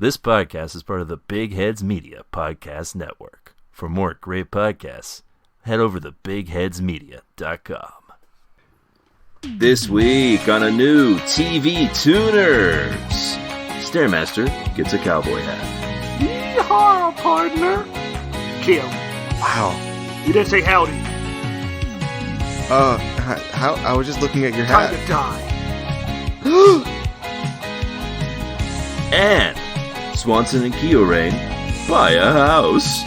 This podcast is part of the Big Heads Media Podcast Network. For more great podcasts, head over to bigheadsmedia.com. This week on a new TV Tuners, Stairmaster gets a cowboy hat. Yeehaw, partner! Kill. Wow. You didn't say howdy. How? I was just looking at your Time hat. to die. And Swanson and Kyorain buy a house.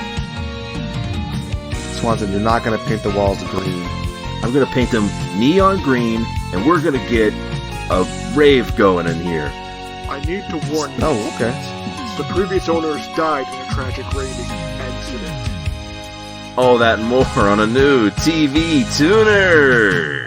Swanson, you're not going to paint the walls green. I'm going to paint them neon green, and we're going to get a rave going in here. I need to warn you. Oh, okay. The previous owners died in a tragic raving incident. All that and more on a new TV Tuners.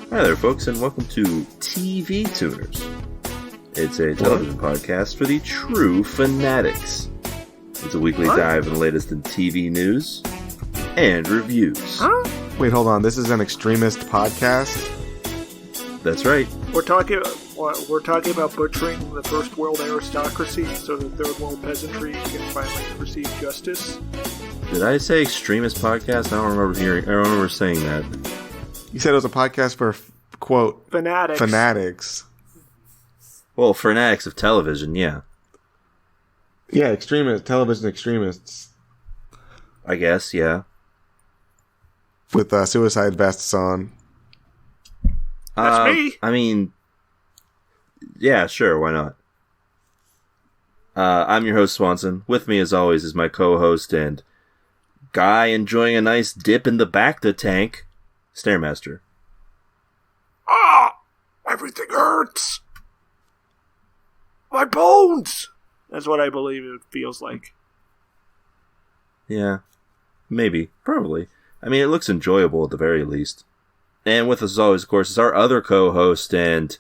Hi there, folks, and welcome to TV Tuners. It's a television podcast for the true fanatics. It's a weekly dive in the latest in TV news and reviews. Huh? Wait, hold on. This is an extremist podcast? That's right. We're talking about butchering the first world aristocracy so the third world peasantry can finally receive justice. Did I say extremist podcast? I don't remember saying that. You said it was a podcast for, quote, fanatics. Well, fanatics of television, yeah. Yeah, extremists, television extremists. I guess, yeah. With suicide vests on. That's me. I mean, yeah, sure, why not? I'm your host, Swanson. With me, as always, is my co-host and guy enjoying a nice dip in the Bacta tank, Stairmaster. Ah! Everything hurts! My bones! That's what I believe it feels like. Yeah, maybe, probably. I mean, it looks enjoyable at the very least. And with us as always, of course, is our other co-host and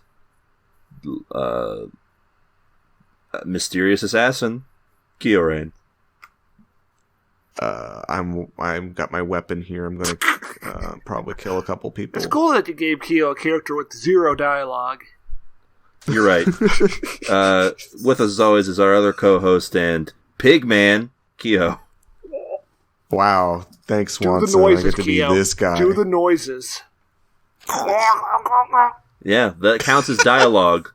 mysterious assassin, Kyorain. I'm got my weapon here. I'm gonna probably kill a couple people. It's cool that you gave Kyo a character with zero dialogue. You're right. With us as always is our other co-host and Pigman, Kyo. Wow, thanks, Swanson. Do the noises, I get to Kyo. be this guy. Do the noises. Yeah, that counts as dialogue.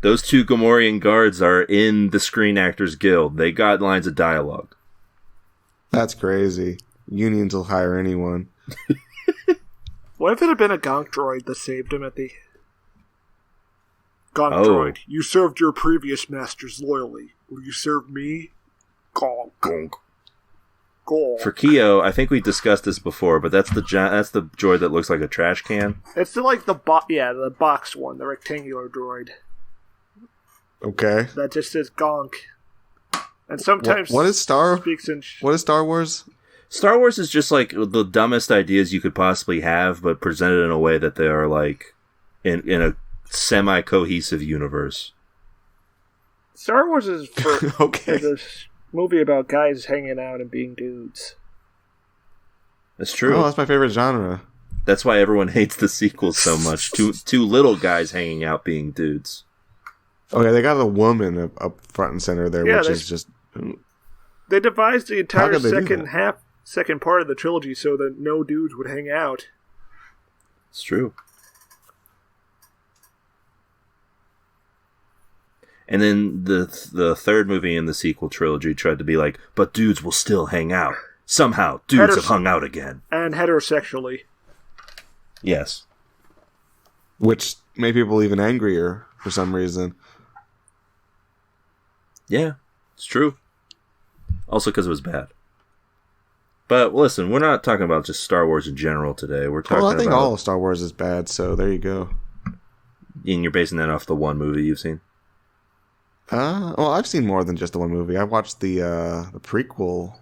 Those two Gamorrean guards are in the Screen Actors Guild. They got lines of dialogue. That's crazy. Unions will hire anyone. What if it had been a gonk droid that saved him at the... Gonk droid, you served your previous masters loyally. Will you serve me? Gonk. Gonk. Gonk. For Kyo, I think we discussed this before, but that's the droid that looks like a trash can. It's the box one, the rectangular droid. Okay. That just says gonk. And sometimes What is Star Wars? Star Wars is just like the dumbest ideas you could possibly have, but presented in a way that they are like in a semi-cohesive universe. Star Wars is for Okay. this movie about guys hanging out and being dudes. That's true. Oh, that's my favorite genre. That's why everyone hates the sequels so much. Two little guys hanging out being dudes. Okay, they got a woman up front and center there, Yeah, which is just... They devised the entire could they do second part of the trilogy so that no dudes would hang out. It's true. And then the third movie in the sequel trilogy tried to be like, but dudes will still hang out. Somehow, dudes have hung out again. And heterosexually. Yes. Which made people even angrier for some reason. Yeah, it's true. Also because it was bad. But listen, we're not talking about just Star Wars in general today. We're talking I think about... all of Star Wars is bad, so there you go. And you're basing that off the one movie you've seen? Well, I've seen more than just the one movie. I watched the prequel,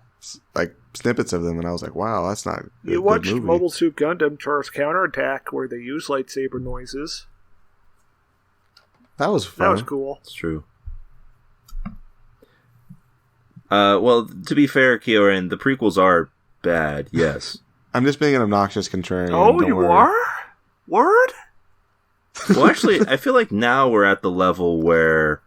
like snippets of them, and I was like, wow, that's not You watched Mobile Suit Gundam Char's Counterattack, where they use lightsaber noises. That was fun. That was cool. It's true. Well, to be fair, Kyoran, the prequels are bad, yes. I'm just being an obnoxious contrarian. Oh, you are? Word? Well, actually, I feel like now we're at the level where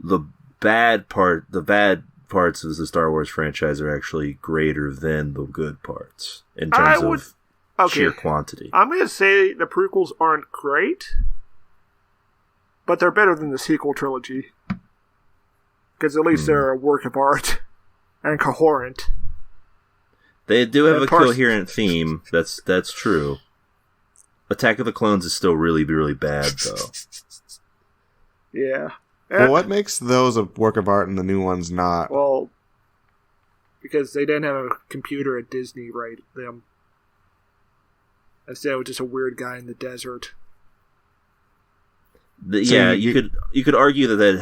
the bad parts of the Star Wars franchise are actually greater than the good parts in terms of sheer quantity. I'm going to say the prequels aren't great, but they're better than the sequel trilogy. Because at least they're a work of art and coherent. They do have a coherent theme. That's true. Attack of the Clones is still really, really bad, though. Yeah. Well, what makes those a work of art and the new ones not? Well, because they didn't have a computer at Disney write them. Instead, it was just a weird guy in the desert. You could argue that it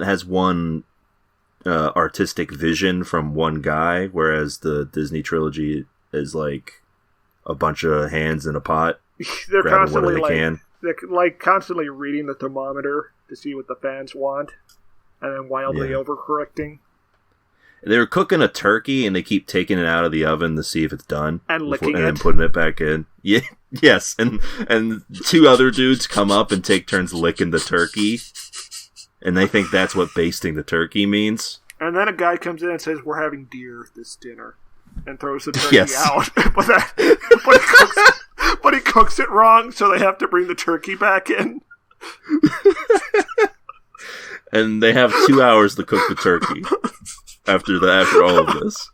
has one artistic vision from one guy, whereas the Disney trilogy is like a bunch of hands in a pot. They're constantly they're constantly reading the thermometer to see what the fans want, and then wildly overcorrecting. They're cooking a turkey, and they keep taking it out of the oven to see if it's done, and licking it, and then putting it back in. Yeah, yes, and two other dudes come up and take turns licking the turkey, and they think that's what basting the turkey means. And then a guy comes in and says, "We're having deer this dinner," and throws the turkey out. but he cooks it wrong, so they have to bring the turkey back in. And they have 2 hours to cook the turkey after all of this.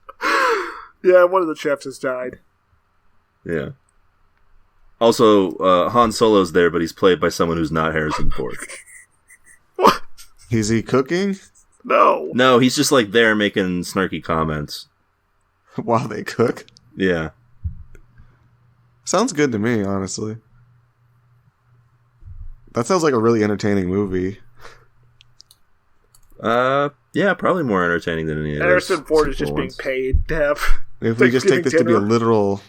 Yeah, one of the chefs has died. Yeah. Also, Han Solo's there, but he's played by someone who's not Harrison Ford. What? Is he cooking? No, he's just like there making snarky comments. While they cook? Yeah. Sounds good to me, honestly. That sounds like a really entertaining movie. Yeah, probably more entertaining than any of those. Harrison Ford is just being paid to have. If we just take this to be a literal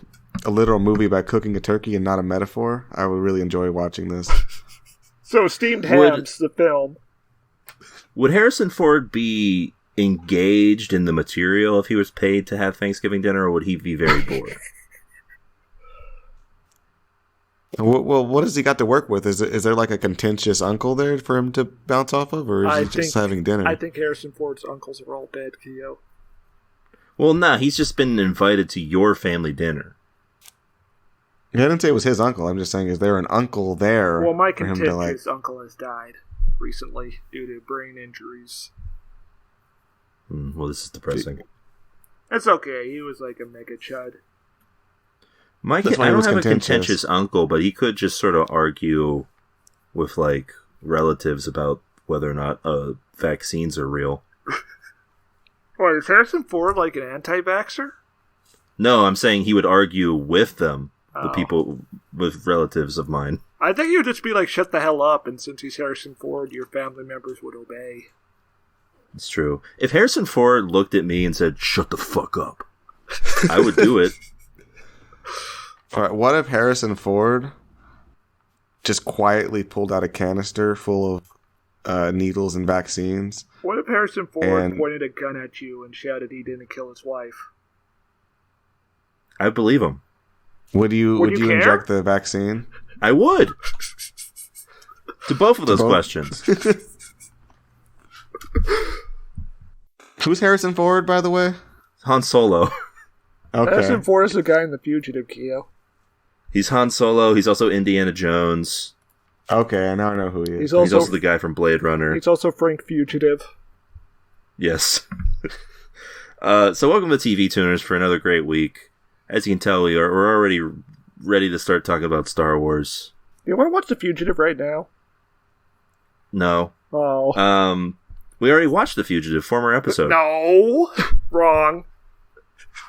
movie about cooking a turkey and not a metaphor, I would really enjoy watching this. So, Steamed Hams, the film. Would Harrison Ford be engaged in the material if he was paid to have Thanksgiving dinner, or would he be very bored? Well, what has he got to work with? Is there like a contentious uncle there for him to bounce off of, or is he just having dinner? I think Harrison Ford's uncles are all dead, Keo. Well, nah, he's just been invited to your family dinner. I didn't say it was his uncle. I'm just saying, is there an uncle there? Well, my contentious uncle has died recently due to brain injuries. Well, this is depressing. It's okay. He was like a mega chud. I don't have a contentious uncle, but he could just sort of argue with like relatives about whether or not vaccines are real. What, is Harrison Ford like an anti-vaxxer? No, I'm saying he would argue with them, the people with relatives of mine. I think he would just be like, shut the hell up, and since he's Harrison Ford, your family members would obey. It's true. If Harrison Ford looked at me and said, shut the fuck up, I would do it. All right, what if Harrison Ford just quietly pulled out a canister full of needles and vaccines? What if Harrison Ford pointed a gun at you and shouted he didn't kill his wife? I believe him. Would you inject the vaccine? I would. To both of those questions. Who's Harrison Ford, by the way? Han Solo. Okay. Harrison Ford is the guy in The Fugitive, Keo. He's Han Solo. He's also Indiana Jones. Okay, now I know who he is. He's also the guy from Blade Runner. He's also Frank Fugitive. Yes. So welcome to TV Tuners for another great week. As you can tell, we're already ready to start talking about Star Wars. You want to watch The Fugitive right now? No. Oh. We already watched The Fugitive, former episode. No! Wrong.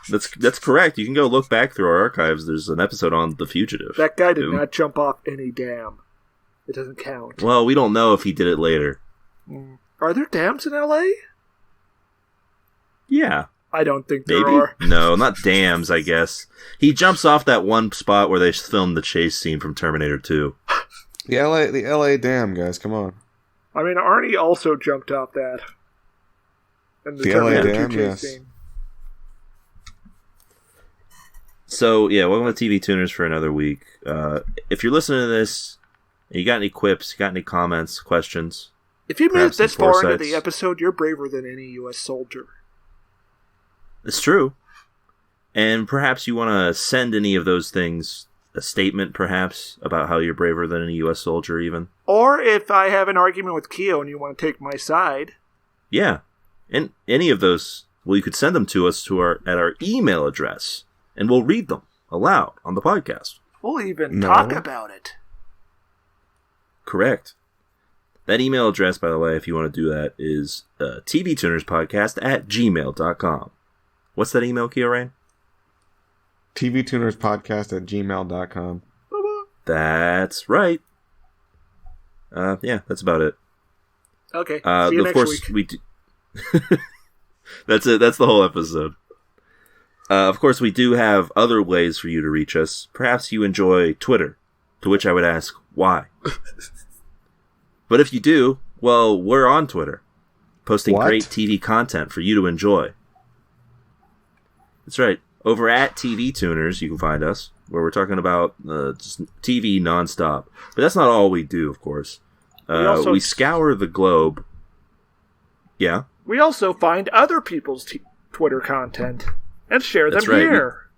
That's correct. You can go look back through our archives. There's an episode on The Fugitive. That guy did not jump off any dam. It doesn't count. Well, we don't know if he did it later. Are there dams in L.A.? Yeah. I don't think there Maybe? are. No, not dams, I guess. He jumps off that one spot where they filmed the chase scene from Terminator 2. The LA dam, guys, come on. I mean, Arnie also jumped off that. In The LA Terminator 2 dam, chase yes. scene. So, yeah, welcome to TV Tuners for another week. If you're listening to this, and you got any quips, you got any comments, questions? If you made it Perhaps this some far into foresights. the episode, you're braver than any U.S. soldier. It's true. And perhaps you want to send any of those things, a statement perhaps, about how you're braver than any U.S. soldier even. Or if I have an argument with Keo and you want to take my side. Yeah. And any of those, well, you could send them to us at our email address, and we'll read them aloud on the podcast. We'll even No. talk about it. Correct. That email address, by the way, if you want to do that, is tvtunerspodcast@gmail.com. What's that email, Keo-Rain? tvtunerspodcast@gmail.com. That's right. Yeah, that's about it. Okay. See you Of next course, week. we do. That's it. That's the whole episode. Of course, we do have other ways for you to reach us. Perhaps you enjoy Twitter, to which I would ask, why? But if you do, well, we're on Twitter, posting What? great TV content for you to enjoy. That's right. Over at TV Tuners, you can find us, where we're talking about just TV nonstop. But that's not all we do, of course. We scour the globe. Yeah? We also find other people's Twitter content and share them That's right. here.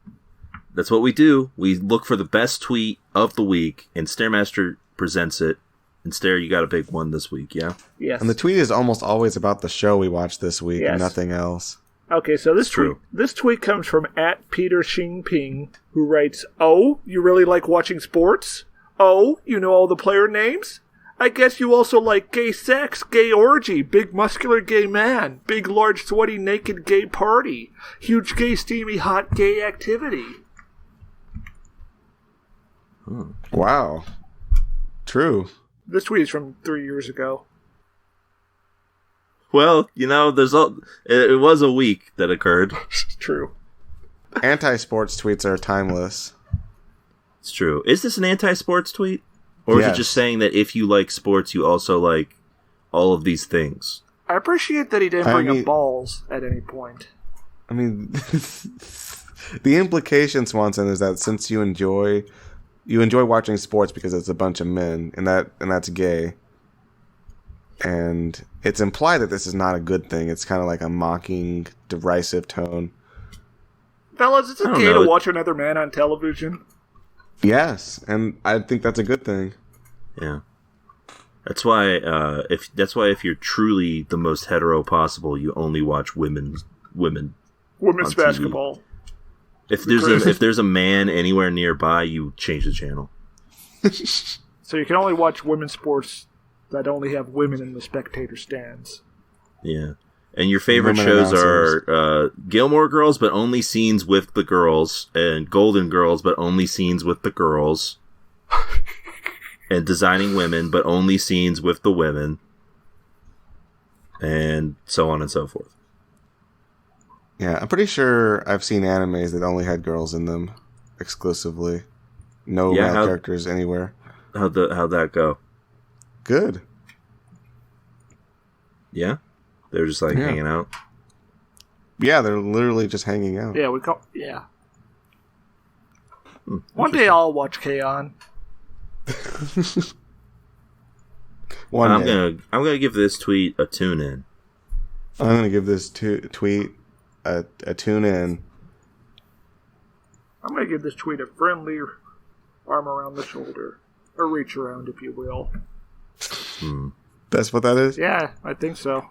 That's what we do. We look for the best tweet of the week, and Stairmaster presents it. And Stair, you got a big one this week, yeah? Yes. And the tweet is almost always about the show we watched this week Yes. and nothing else. Okay, so this True. tweet comes from @PeterXingPing, who writes, "Oh, you really like watching sports? Oh, you know all the player names? I guess you also like gay sex, gay orgy, big muscular gay man, big large sweaty naked gay party, huge gay steamy hot gay activity." Wow. True. This tweet is from 3 years ago. Well, you know, it was a week that occurred. True. Anti-sports tweets are timeless. It's true. Is this an anti-sports tweet? Or is it Yes. just saying that if you like sports, you also like all of these things? I appreciate that he didn't I bring mean- up balls at any point. I mean, the implication, Swanson, is that since you enjoy watching sports because it's a bunch of men, and that's gay, and it's implied that this is not a good thing. It's kind of like a mocking, derisive tone. Fellas, it's I don't okay know. to watch another man on television. Yes, and I think that's a good thing. Yeah. That's why if you're truly the most hetero possible, you only watch women. Women's On TV. basketball. If there's a man anywhere nearby, you change the channel. So you can only watch women's sports that only have women in the spectator stands. Yeah. And your favorite Women shows announcers. are Gilmore Girls, but only scenes with the girls, and Golden Girls, but only scenes with the girls, and Designing Women, but only scenes with the women, and so on and so forth. Yeah, I'm pretty sure I've seen animes that only had girls in them exclusively. No Yeah, male characters anywhere. How'd that go? Good. Yeah? They're just like Yeah. hanging out? Yeah, they're literally just hanging out. Yeah, One day I'll watch K-On! One I'm day. gonna give this tweet a tune in. I'm gonna give this tweet a tune in. I'm going to give this tweet a friendly arm around the shoulder. A reach around, if you will. That's what that is? Yeah, I think so.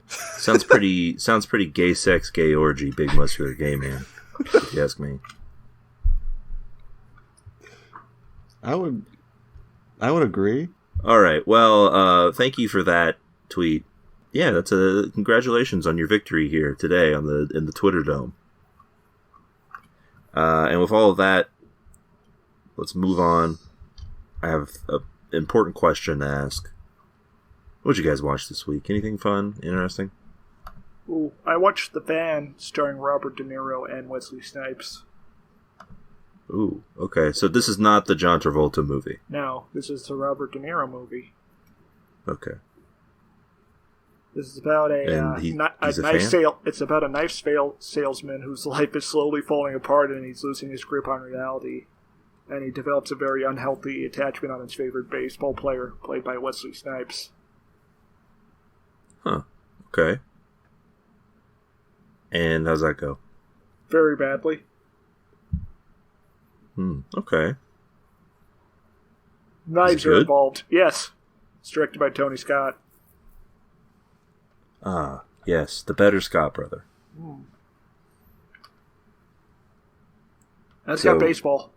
Sounds pretty gay sex, gay orgy, big muscular gay man, if you ask me. I would agree. All right. Well, thank you for that tweet. Yeah, that's congratulations on your victory here today in the Twitter Dome. And with all of that, let's move on. I have an important question to ask. What'd you guys watch this week? Anything fun, interesting? Ooh, I watched The Van, starring Robert De Niro and Wesley Snipes. Ooh, okay. So this is not the John Travolta movie. No, this is the Robert De Niro movie. Okay. This is about it's about a knife salesman whose life is slowly falling apart and he's losing his grip on reality. And he develops a very unhealthy attachment on his favorite baseball player, played by Wesley Snipes. Huh. Okay. And how's that go? Very badly. Okay. Knives are involved. Yes. It's directed by Tony Scott. Ah, yes. The better Scott brother. That's got baseball.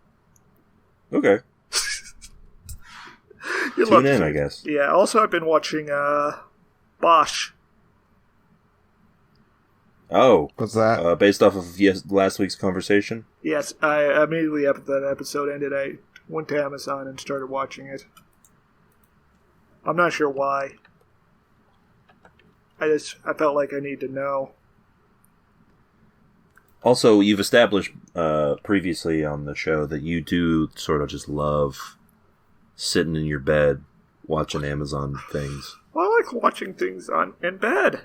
Okay. Tune in, I guess. Yeah, also I've been watching Bosch. Oh. What's that? Based off of last week's conversation? Yes, I immediately after that episode ended, I went to Amazon and started watching it. I'm not sure why. I felt like I need to know. Also, you've established previously on the show that you do sort of just love sitting in your bed watching Amazon things. Well, I like watching things in bed.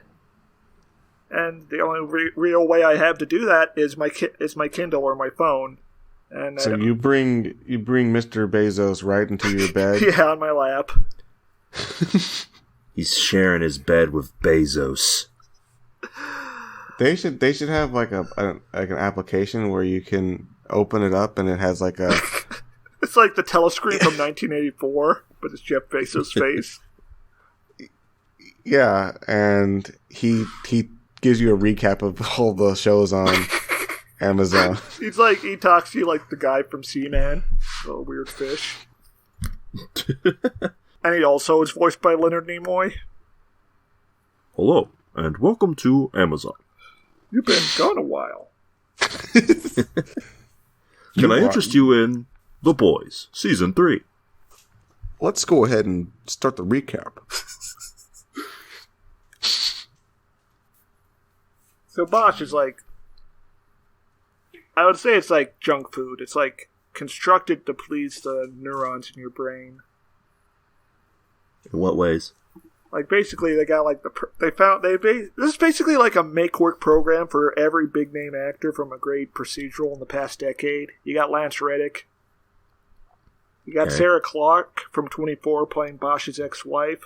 And the only real way I have to do that is my Kindle or my phone. And so you bring Mr. Bezos right into your bed? Yeah, on my lap. He's sharing his bed with Bezos. They should have like an application where you can open it up and it has like a. It's like the telescreen from 1984, but it's Jeff Bezos' face. Yeah, and he gives you a recap of all the shows on Amazon. He talks to you like the guy from Seaman, a weird fish. And he also is voiced by Leonard Nimoy. Hello, and welcome to Amazon. You've been gone a while. Can I interest you in The Boys, Season 3? Let's go ahead and start the recap. So Bosch is like, I would say it's like junk food. It's like constructed to please the neurons in your brain. In what ways? Like basically they got like this is basically like a make-work program for every big-name actor from a great procedural in the past decade. You got Lance Reddick. You got Sarah Clarke from 24 playing Bosch's ex-wife.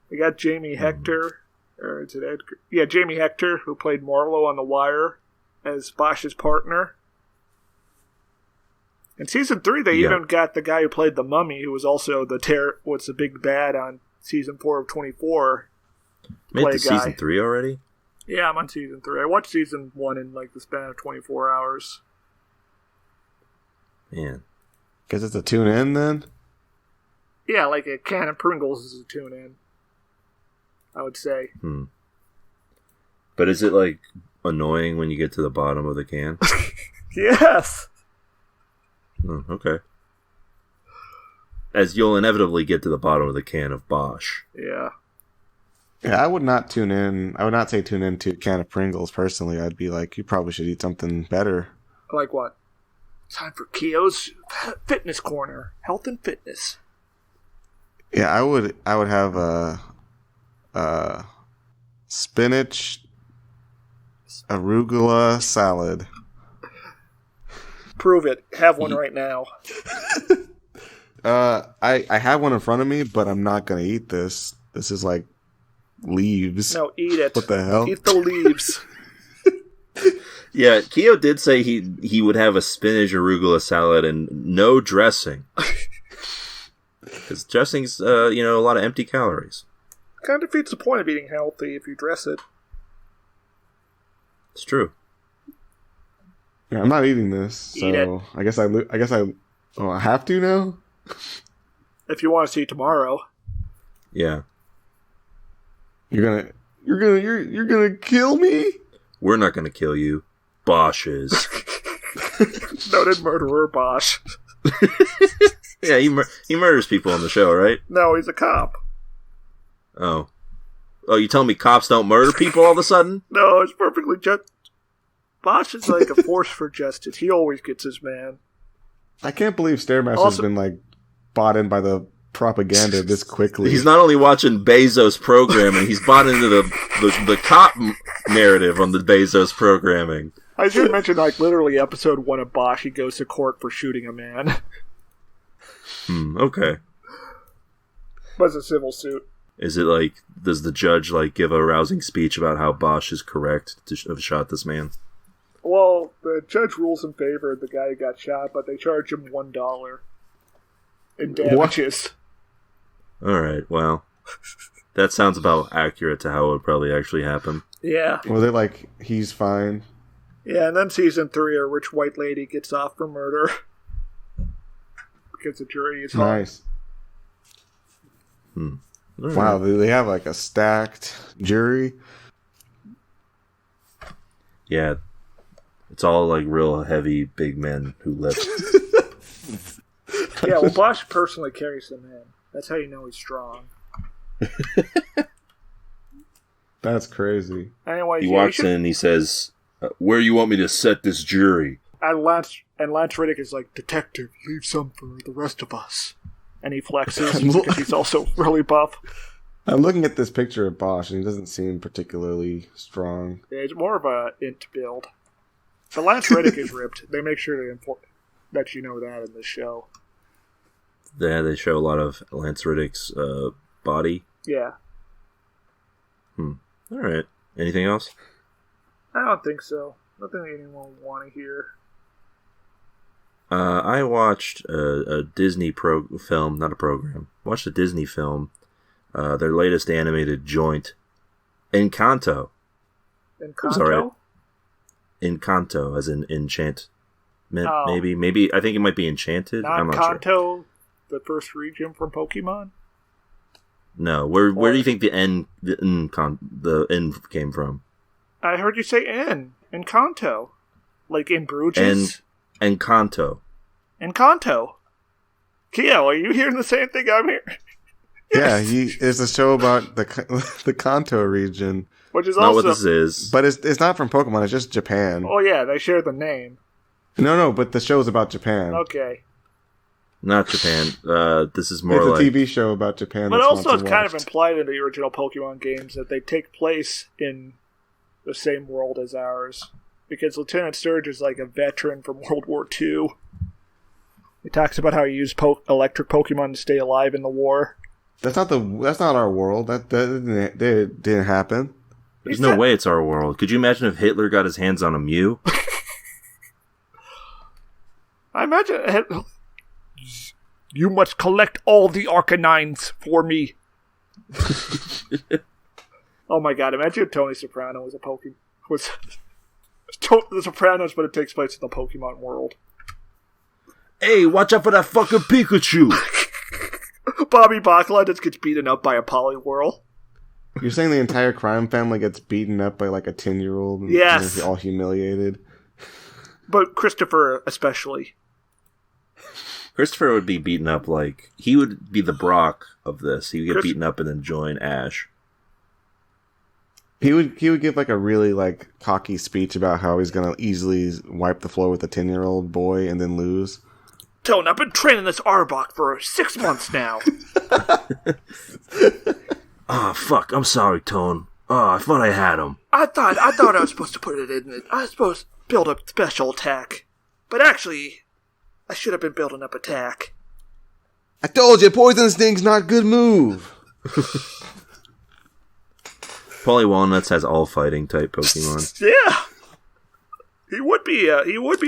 You got Jamie Hector. Or is it Edgar? Yeah, Jamie Hector, who played Marlowe on The Wire as Bosch's partner. In Season 3, they even got the guy who played the Mummy, who was also the big bad on Season 4 of 24. Made to Season 3 already? Yeah, I'm on Season 3. I watched Season 1 in like the span of 24 hours. Man. Guess it's a tune-in then? Yeah, like a can of Pringles is a tune-in, I would say. But is it like annoying when you get to the bottom of the can? Yes. Oh, okay. As you'll inevitably get to the bottom of the can of Bosch. Yeah. Yeah, I would not tune in. I would not say tune in to a can of Pringles personally. I'd be like, you probably should eat something better. Like what? Time for Keo's Fitness Corner. Health and fitness. Yeah, I would have a spinach arugula salad. Prove it. Have one right now. I have one in front of me, but I'm not gonna eat this. This is like leaves. No, eat it. What the hell? Eat the leaves. Yeah, Keo did say he would have a spinach arugula salad and no dressing. Because dressing's, a lot of empty calories. Kind of defeats the point of eating healthy if you dress it. It's true. Yeah, I'm not eating this, so eat it. I guess I have to now. If you want to see tomorrow. Yeah. You're gonna kill me? We're not gonna kill you. Bosch is. Noted murderer Bosch. Yeah, he murders people on the show, right? No, he's a cop. Oh, you telling me cops don't murder people all of a sudden? No, it's perfectly just. Bosch is like a force for justice. He always gets his man. I can't believe Stairmaster's been like bought in by the propaganda this quickly. He's not only watching Bezos programming, he's bought into the cop narrative on the Bezos programming. I should mention, like, literally episode 1 of Bosch, he goes to court for shooting a man. Okay. But it's a civil suit. Is it like, does the judge like give a rousing speech about how Bosch is correct to have shot this man? Well, the judge rules in favor of the guy who got shot, but they charge him $1 in damages. Alright, well, that sounds about accurate to how it would probably actually happen. Yeah. Well, they're like, he's fine. Yeah, and then season 3, a rich white lady gets off for murder. Because the jury is hung. Nice. Wow, they have like a stacked jury. Yeah. It's all like real heavy big men who lift. Yeah, well, Bosch personally carries them in. That's how you know he's strong. That's crazy. Anyway, he walks in and he says, where you want me to set this jury? And Lance Riddick is like, Detective, leave some for the rest of us. And he flexes because he's also really buff. I'm looking at this picture of Bosch and he doesn't seem particularly strong. Yeah, it's more of a int build. But Lance Riddick is ripped. They make sure to let you know that in this show. Yeah, they show a lot of Lance Riddick's body. Yeah. Alright. Anything else? I don't think so. Nothing anyone would want to hear. I watched a Disney film, not a program. Watched a Disney film, their latest animated joint, Encanto. Encanto? Encanto, as in enchant. Maybe. I think it might be enchanted. I'm not sure. Kanto, the first region from Pokemon? No. Where do you think the N came from? I heard you say N. Encanto. Like in Bruges? Encanto. Encanto. Keo, are you hearing the same thing I'm hearing? Yeah, it's a show about the Kanto region. Which is not also what this is. But it's not from Pokemon, it's just Japan. Oh yeah, they share the name. No, but the show's about Japan. Okay. Not Japan. This is more it's like... a TV show about Japan. But also it's kind of implied in the original Pokemon games that they take place in the same world as ours. Because Lieutenant Surge is like a veteran from World War II. He talks about how he used electric Pokemon to stay alive in the war. That's not our world. That didn't happen. There's no way it's our world. Could you imagine if Hitler got his hands on a Mew? I imagine... You must collect all the Arcanines for me. Oh my god, imagine if Tony Soprano was a Pokemon... was The Sopranos, but it takes place in the Pokemon world. Hey, watch out for that fucking Pikachu! Bobby Bacala just gets beaten up by a Poliwhirl. You're saying the entire crime family gets beaten up by like a 10-year-old? Yes. And all humiliated? But Christopher especially. Christopher would be beaten up like... He would be the Brock of this. He would get beaten up and then join Ash. He would give like a really like cocky speech about how he's gonna easily wipe the floor with a 10-year-old boy and then lose. Tone, I've been training this Arbok for 6 months now. Ah, fuck. I'm sorry, Tone. Oh, I thought I had him. I thought I was supposed to put it in it. I was supposed to build a special attack. But actually, I should have been building up attack. I told you, Poison Sting's not a good move. Paulie Walnuts has all fighting type Pokemon. Yeah. He would be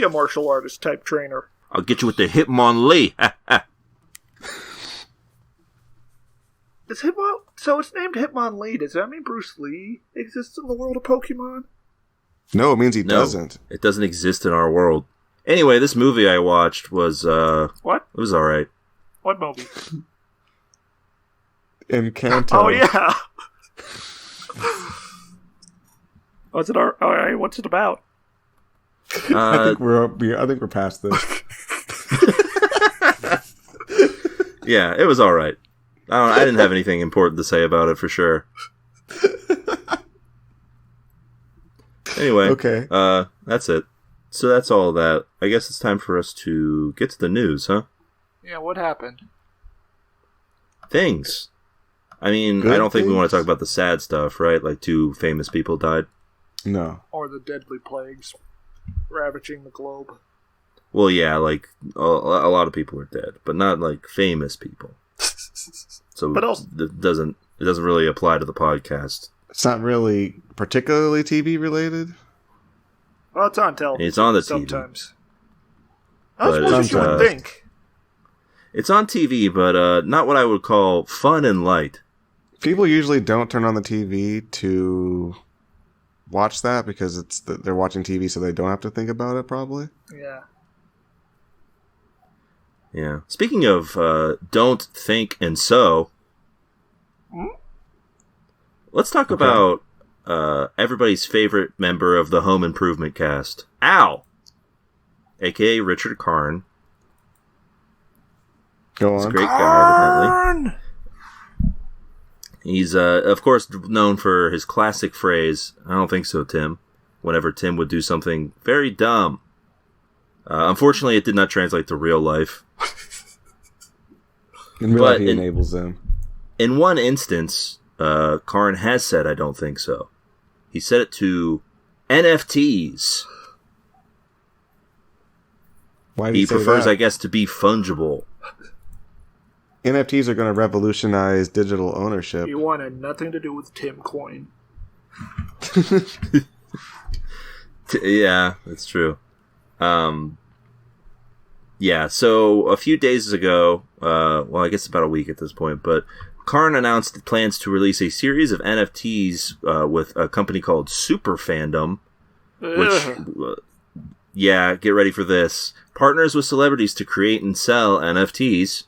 a martial artist type trainer. I'll get you with the Hitmonlee. Is Hitmon... So it's named Hitmonlee. Does that mean Bruce Lee exists in the world of Pokemon? No, it means he doesn't. It doesn't exist in our world. Anyway, this movie I watched was... What? It was alright. What movie? Encanto. Oh, yeah. What's it about? I think we're past this. Yeah, it was all right. I didn't have anything important to say about it for sure. Anyway, okay. That's it. So that's all of that. I guess it's time for us to get to the news, huh? Yeah, what happened? Things. I mean, Good I don't think we things? want to talk about the sad stuff, right? Like 2 famous people died. No. Or the deadly plagues ravaging the globe. Well, yeah, like a lot of people are dead, but not like famous people. So But also, it doesn't really apply to the podcast. It's not really particularly TV related. well, it's on television. It's on the TV. sometimes. But I suppose it's, you would think. It's on TV, but not what I would call fun and light. People usually don't turn on the TV to watch that because they're watching TV, so they don't have to think about it. Probably. Yeah. Yeah. Speaking of don't think and so, let's talk about everybody's favorite member of the Home Improvement cast, Al, a.k.a. Richard Karn. Go He's a on. great guy, evidently. Karn! He's, of course, known for his classic phrase, "I don't think so, Tim," whenever Tim would do something very dumb. Unfortunately, it did not translate to real life. In real life, but he enables them. In one instance, Karn has said, "I don't think so." He said it to NFTs. Why did He say prefers, that? I guess, to be fungible. NFTs are going to revolutionize digital ownership. He wanted nothing to do with Tim Coin. Yeah, that's true. Yeah, so a few days ago, well, I guess about a week at this point, but Karn announced plans to release a series of NFTs with a company called Super Fandom, which, yeah, get ready for this, partners with celebrities to create and sell NFTs.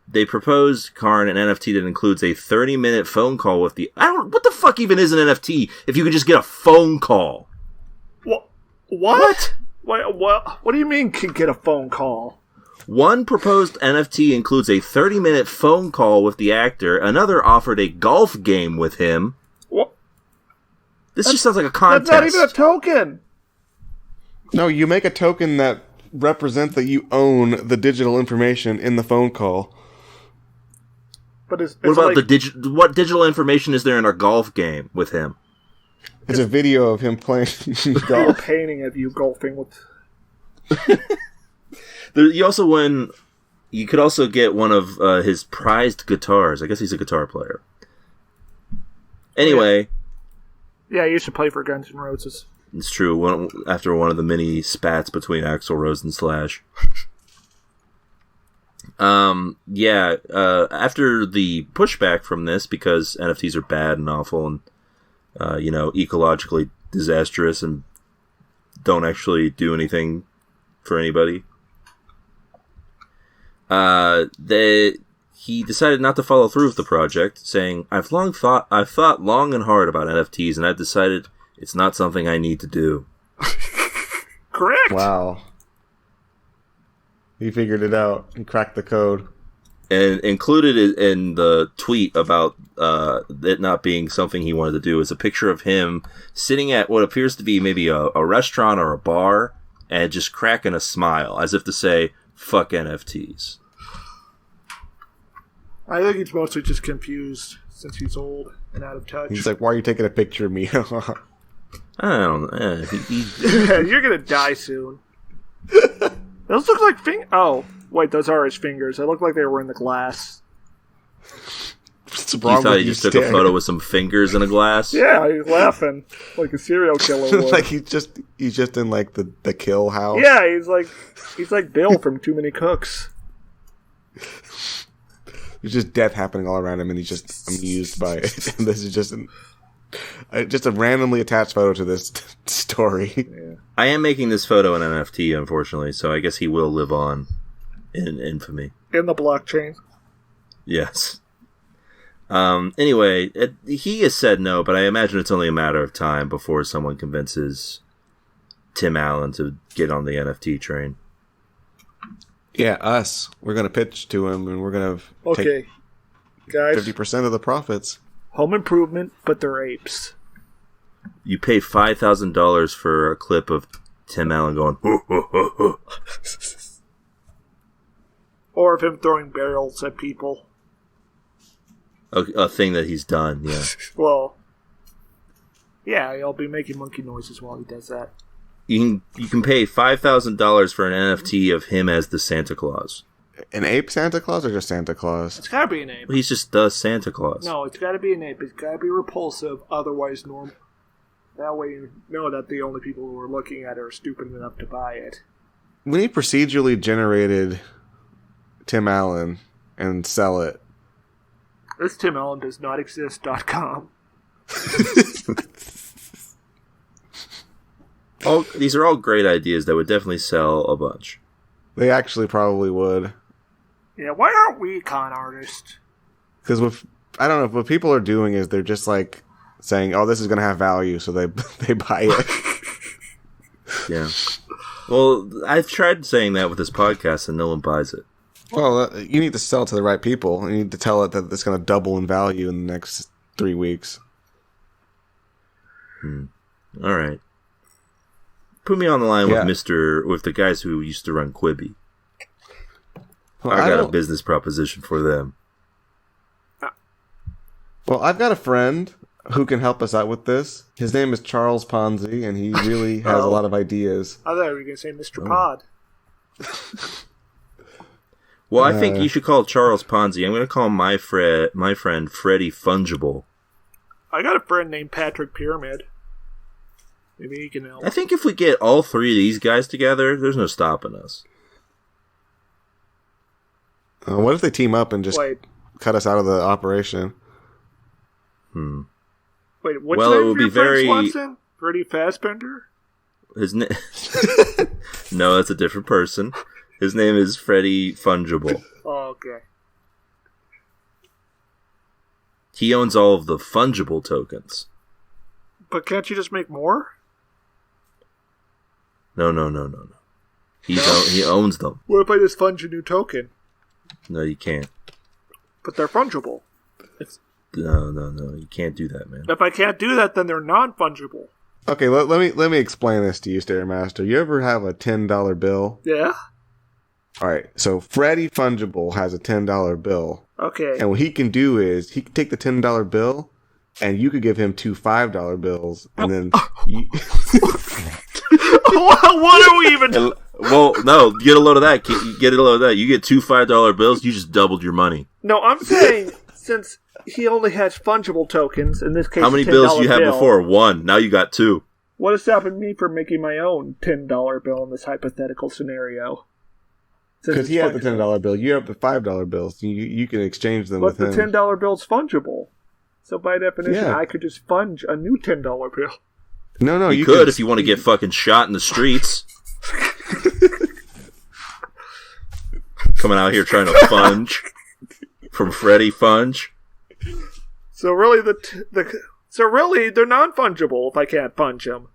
They proposed, Karn, an NFT that includes a 30-minute phone call with what the fuck even is an NFT if you could just get a phone call? What? What do you mean can get a phone call? One proposed NFT includes a 30-minute phone call with the actor. Another offered a golf game with him. What? This just sounds like a contest. That's not even a token. No, you make a token that represents that you own the digital information in the phone call. But it's What about like, what digital information is there in a golf game with him? It's a video of him playing a golf. painting of you golfing with... You could also get one of his prized guitars. I guess he's a guitar player. Anyway, Yeah, I used to play for Guns N' Roses. it's true. After one of the many spats between Axl Rose and Slash. After the pushback from this, because NFTs are bad and awful and, ecologically disastrous and don't actually do anything for anybody, he decided not to follow through with the project, saying, I've thought long and hard about NFTs, and I've decided it's not something I need to do. Correct. Wow. He figured it out and cracked the code. And included in the tweet about it not being something he wanted to do is a picture of him sitting at what appears to be maybe a restaurant or a bar and just cracking a smile as if to say, fuck NFTs. I think he's mostly just confused since he's old and out of touch. He's like, why are you taking a picture of me? I don't know. You're gonna die soon. Those look like Oh, wait, those are his fingers. They look like they were in the glass. What's You wrong thought with he you just took a staring? photo with some fingers in a glass? Yeah, he's laughing like a serial killer would. Like he's just in like the kill house. Yeah, he's like Bill from Too Many Cooks. There's just death happening all around him, and he's just amused by it. And this is just a randomly attached photo to this story. Yeah. I am making this photo an NFT, unfortunately, so I guess he will live on in infamy. In the blockchain. Yes. Anyway, he has said no, but I imagine it's only a matter of time before someone convinces Tim Allen to get on the NFT train. Yeah, us. We're going to pitch to him, and we're going to take guys, 50% of the profits. Home Improvement, but they're apes. You pay $5,000 for a clip of Tim Allen going, or of him throwing barrels at people. A thing that he's done, yeah. Well, yeah, I'll be making monkey noises while he does that. You can pay $5,000 for an NFT of him as the Santa Claus. An ape Santa Claus or just Santa Claus? It's gotta be an ape. He's just the Santa Claus. No, it's gotta be an ape. It's gotta be repulsive, otherwise normal. That way you know that the only people who are looking at it are stupid enough to buy it. We need procedurally generated Tim Allen and sell it. This Tim Allen does not exist.com. These are all great ideas that would definitely sell a bunch. They actually probably would. Yeah, why aren't we con artists? Because I don't know, what people are doing is they're just like saying, "Oh, this is going to have value," so they buy it. Yeah. Well, I've tried saying that with this podcast, and no one buys it. Well, you need to sell it to the right people. You need to tell it that it's going to double in value in the next 3 weeks. All right. Put me on the line with the guys who used to run Quibi. Well, I got a business proposition for them. Well, I've got a friend who can help us out with this. His name is Charles Ponzi, and he really has a lot of ideas. I thought you were going to say Mr. Pod. Well, I think you should call Charles Ponzi. I'm going to call my friend Freddie Fungible. I got a friend named Patrick Pyramid. Maybe he can help. I think if we get all three of these guys together, there's no stopping us. What if they team up and just cut us out of the operation? Wait, what's the name of your friend, Swanson? Freddie Fassbender? His name? No, that's a different person. His name is Freddie Fungible. Oh, okay. He owns all of the fungible tokens. But can't you just make more? No. He owns them. What if I just fund a new token? No, you can't. But they're fungible. No. You can't do that, man. If I can't do that, then they're non-fungible. Okay, let me explain this to you, Stairmaster. You ever have a $10 bill? Yeah. All right, so Freddie Fungible has a $10 bill. Okay. And what he can do is he can take the $10 bill, and you could give him 2 $5 bills, and then. What are we even? Well, no, get a load of that. Get a load of that. You get 2 $5 bills. You just doubled your money. No, I'm saying since he only has fungible tokens, in this case, how many bills you had before? 1. Now you got 2. What is stopping me from making my own $10 bill in this hypothetical scenario? Because he has the $10 bill, you have the $5 bills. You can exchange them with him. But the $10 bill's fungible, so by definition, I could just funge a new $10 bill. No, you could if you want to get fucking shot in the streets. Coming out here trying to funge from Freddie Funge. So really, they're non-fungible if I can't funge them.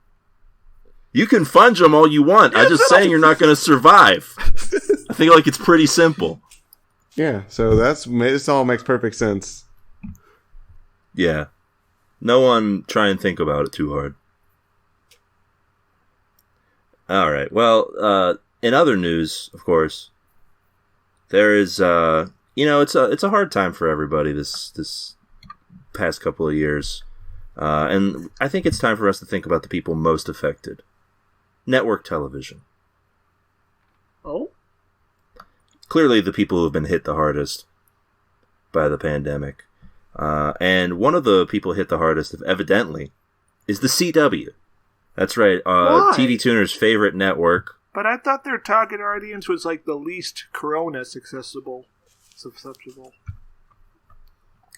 You can funge them all you want. I'm just saying you're not going to survive. I think it's pretty simple. Yeah, so this all makes perfect sense. Yeah. No one try and think about it too hard. All right. Well, in other news, of course, there is, it's a hard time for everybody this past couple of years. And I think it's time for us to think about the people most affected. Network television. Oh? Clearly the people who have been hit the hardest by the pandemic. And one of the people hit the hardest, evidently, is the CW. That's right, TV Tuner's favorite network. But I thought their target audience was like the least corona susceptible.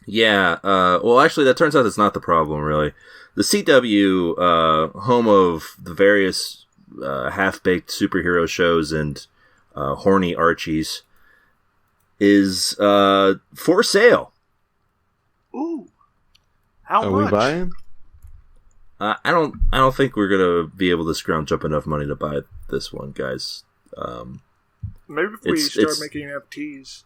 Yeah, well, actually, that turns out that's not the problem, really. The CW, home of the various half-baked superhero shows and horny Archies, is for sale. Ooh. How Are much? we buying? I don't think we're gonna be able to scrounge up enough money to buy this one, guys. Maybe if we start making NFTs.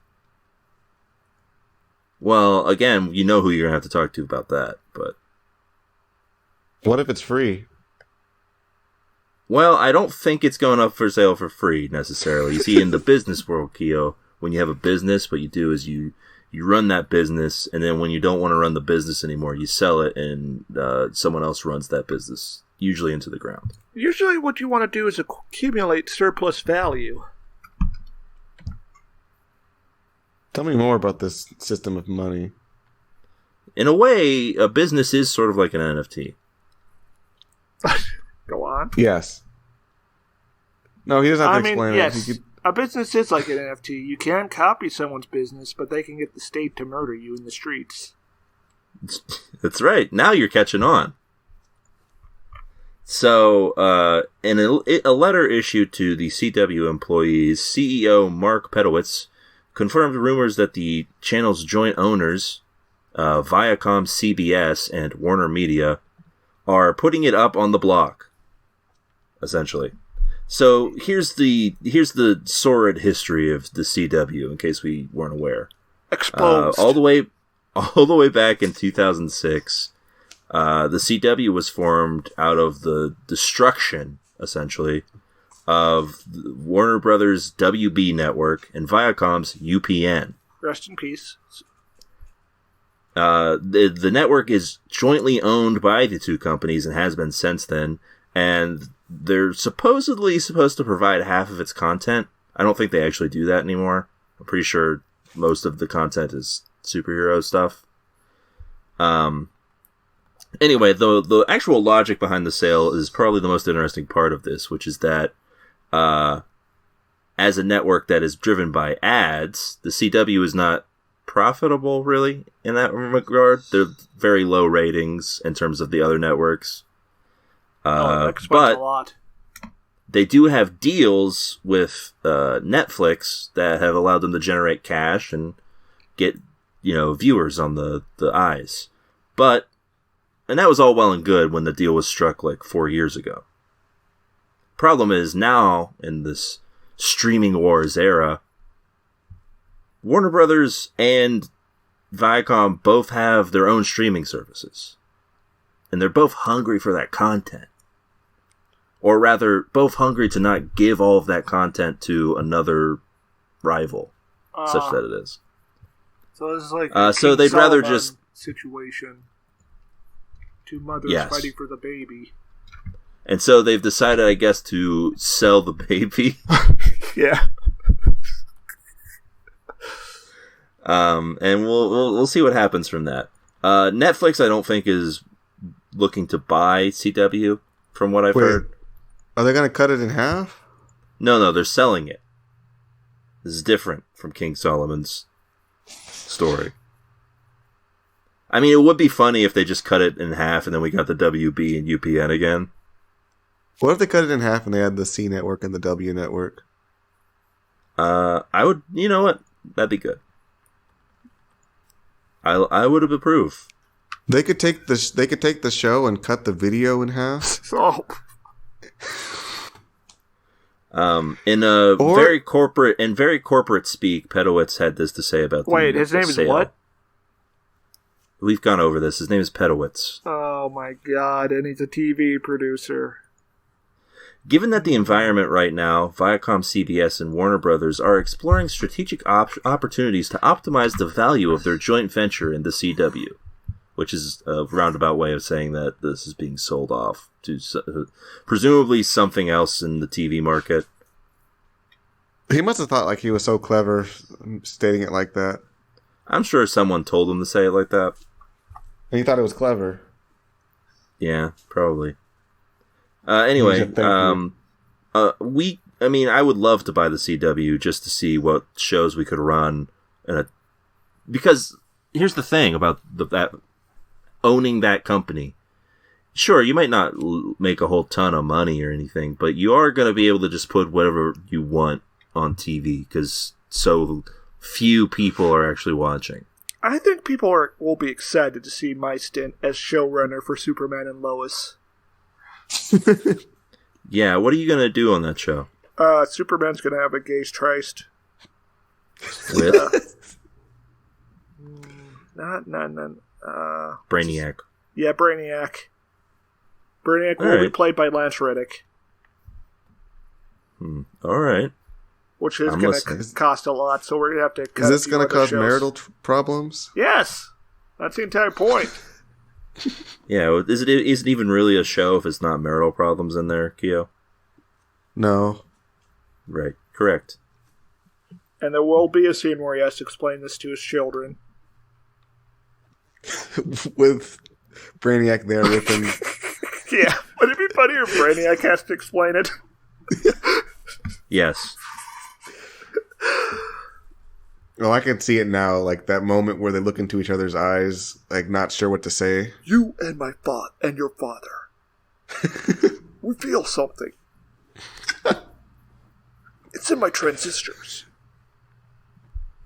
Well, again, you know who you're gonna have to talk to about that, but What if it's free? well, I don't think it's going up for sale for free necessarily. You see, in the business world, Keo, when you have a business, what you do is you run that business, and then when you don't want to run the business anymore, you sell it, and someone else runs that business, usually into the ground. Usually what you want to do is accumulate surplus value. Tell me more about this system of money. In a way, a business is sort of like an NFT. Go on. Yes. No, he doesn't have to explain yes. it. A business is like an NFT. You can copy someone's business, but they can get the state to murder you in the streets. That's right. Now you're catching on. So, in a letter issued to the CW employees, CEO Mark Pedowitz confirmed rumors that the channel's joint owners, Viacom CBS and Warner Media, are putting it up on the block, essentially. So here's the sordid history of the CW, in case we weren't aware. Exposed. All the way back in 2006, the CW was formed out of the destruction, essentially, of Warner Brothers' WB network and Viacom's UPN. Rest in peace. The network is jointly owned by the two companies and has been since then, and they're supposedly supposed to provide half of its content. I don't think they actually do that anymore. I'm pretty sure most of the content is superhero stuff. Anyway, the actual logic behind the sale is probably the most interesting part of this, which is that as a network that is driven by ads, the CW is not profitable, really, in that regard. They're very low ratings in terms of the other networks. That explains a lot. They do have deals with Netflix that have allowed them to generate cash and get, viewers on the eyes. And that was all well and good when the deal was struck like 4 years ago. Problem is, now, in this streaming wars era, Warner Brothers and Viacom both have their own streaming services. And they're both hungry for that content. Or rather, both hungry to not give all of that content to another rival, such that it is. So this is like a so they'd rather just situation. Two mothers fighting for the baby. And so they've decided, I guess, to sell the baby. Yeah. And we'll see what happens from that. Netflix, I don't think, is looking to buy CW, from what I've heard. Are they going to cut it in half? No, they're selling it. This is different from King Solomon's story. I mean, it would be funny if they just cut it in half and then we got the WB and UPN again. What if they cut it in half and they had the C network and the W network? I would, you know what? That'd be good. I would have approved. They could take the show and cut the video in half. Oh. In very corporate speak, Pedowitz had this to say about his name is what? We've gone over this. His name is Pedowitz. Oh my god, and he's a TV producer. Given that the environment right now, Viacom, CBS, and Warner Brothers are exploring strategic opportunities to optimize the value of their joint venture in the CW, which is a roundabout way of saying that this is being sold off to presumably something else in the TV market. He must have thought like he was so clever stating it like that. I'm sure someone told him to say it like that. And he thought it was clever. Yeah, probably. Anyway, I would love to buy the CW just to see what shows we could run. Because here's the thing about that owning that company. Sure, you might not make a whole ton of money or anything, but you are going to be able to just put whatever you want on TV because so few people are actually watching. I think people will be excited to see my stint as showrunner for Superman and Lois. Yeah, what are you going to do on that show? Superman's going to have a gaze triced. With? Not. Brainiac. Yeah, Brainiac. Brainiac will be played by Lance Reddick. All right. Which is going to cost a lot, so we're going to have to cut. Is this going to cause shows. marital problems? Yes! That's the entire point. Yeah, is it even really a show if it's not marital problems in there, Keo? No. Right, correct. And there will be a scene where he has to explain this to his children. With Brainiac there with him. Yeah, would it be funnier if Brainiac has to explain it? Yes. Oh, I can see it now, like that moment where they look into each other's eyes, like not sure what to say. You and my and your father. We feel something. It's in my transistors.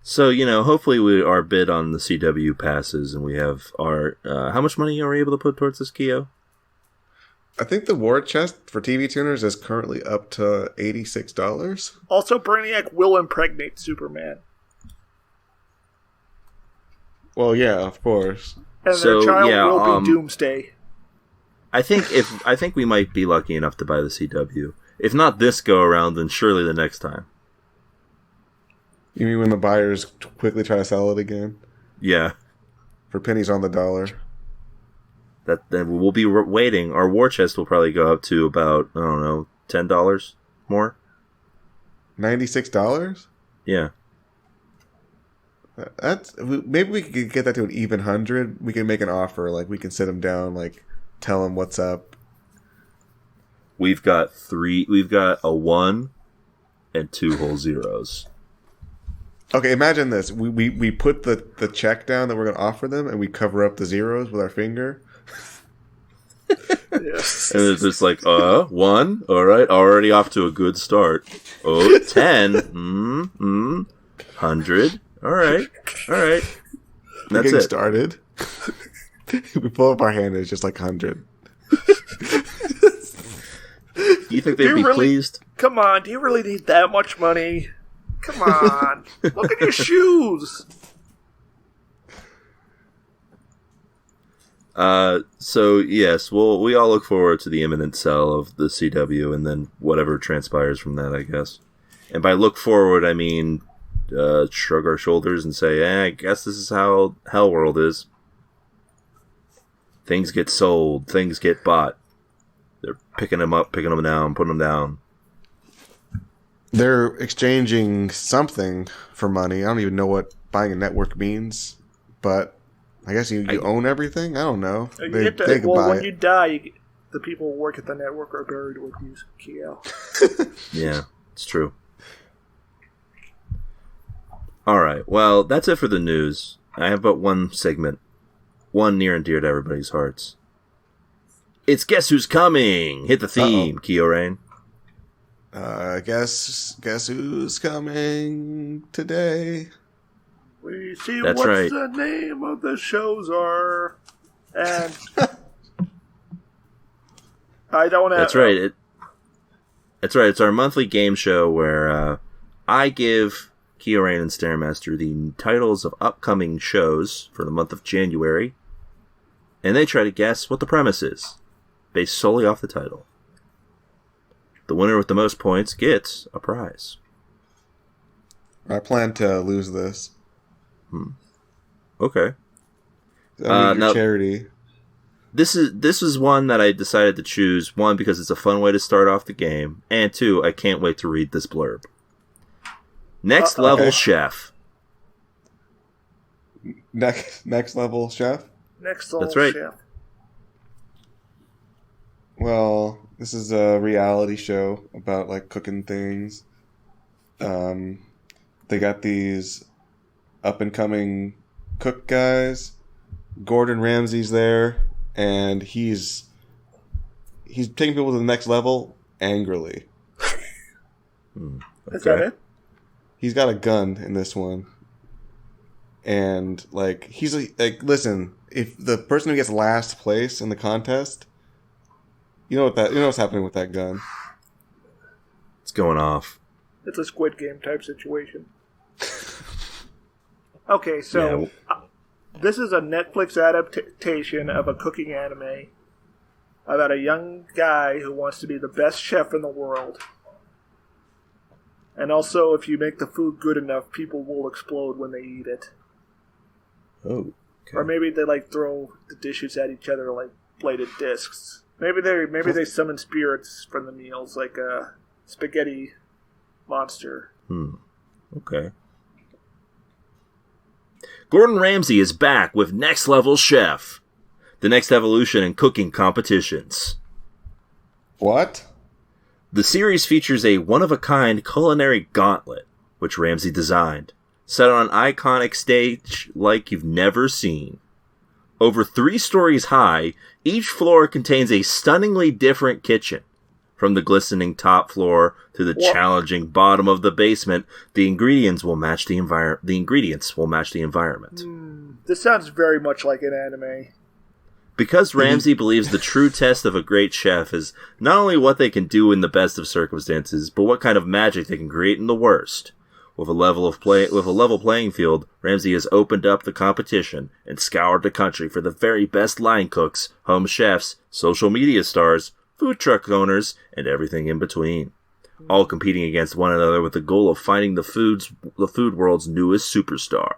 So, hopefully our bid on the CW passes and we have our... how much money are we able to put towards this, Keo? I think the war chest for TV tuners is currently up to $86. Also, Brainiac will impregnate Superman. Well, yeah, of course. And their child will be Doomsday. I think we might be lucky enough to buy the CW. If not this go around, then surely the next time. You mean when the buyers quickly try to sell it again? Yeah. For pennies on the dollar. Then we'll be waiting. Our war chest will probably go up to about, I don't know, $10 more. $96? Yeah. Maybe we could get that to an even 100. We can make an offer, like we can sit them down, like tell them what's up. We've got a 1 and 2 whole zeros. Okay, imagine this. We put the check down that we're going to offer them, and we cover up the zeros with our finger. Yes. And it's just like, 1, all right, already off to a good start. 10, 100, all right. That's getting it. Started. We pull up our hand, and it's just like 100. Do you think they'd be pleased? Come on, do you really need that much money? Come on. Look at your shoes. So yes, we all look forward to the imminent sell of the CW and then whatever transpires from that, I guess. And by look forward, I mean shrug our shoulders and say, I guess this is how Hell World is. Things get sold, things get bought. They're picking them up, picking them down, putting them down. They're exchanging something for money. I don't even know what buying a network means, but I guess you own everything? I don't know. They could buy when it. you die, the people who work at the network are buried with you, Keo. Yeah, it's true. Alright, well, that's it for the news. I have but one segment. One near and dear to everybody's hearts. It's Guess Who's Coming! Hit the theme, Keo Rain. Guess who's coming today? We see That's what's right. the name of the shows are, and I don't have. That's right. That's right. It's our monthly game show where I give Keo Rain and Stairmaster the titles of upcoming shows for the month of January, and they try to guess what the premise is, based solely off the title. The winner with the most points gets a prize. I plan to lose this. Okay. I mean, now, charity. This is one that I decided to choose. One, because it's a fun way to start off the game, and two, I can't wait to read this blurb. Next level chef. Next level chef? Next level That's right. chef. Well, this is a reality show about like cooking things. They got these up and coming cook guys. Gordon Ramsay's there, and he's taking people to the next level angrily. Is that it? He's got a gun in this one. and like he's like, listen, if the person who gets last place in the contest, you know what's happening with that gun. It's going off. It's a Squid Game type situation. Okay, so this is a Netflix adaptation of a cooking anime about a young guy who wants to be the best chef in the world. And also, if you make the food good enough, people will explode when they eat it. Oh. Okay. Or maybe they like throw the dishes at each other like bladed discs. Maybe they summon spirits from the meals, like a spaghetti monster. Okay. Gordon Ramsay is back with Next Level Chef, the next evolution in cooking competitions. What? The series features a one-of-a-kind culinary gauntlet, which Ramsay designed, set on an iconic stage like you've never seen. Over 3 stories high, each floor contains a stunningly different kitchen. From the glistening top floor to the challenging bottom of the basement, the ingredients will match the environment. This sounds very much like an anime. Because Ramsay believes the true test of a great chef is not only what they can do in the best of circumstances, but what kind of magic they can create in the worst. With a level playing field, Ramsay has opened up the competition and scoured the country for the very best line cooks, home chefs, social media stars, food truck owners, and everything in between. All competing against one another with the goal of finding the food world's newest superstar.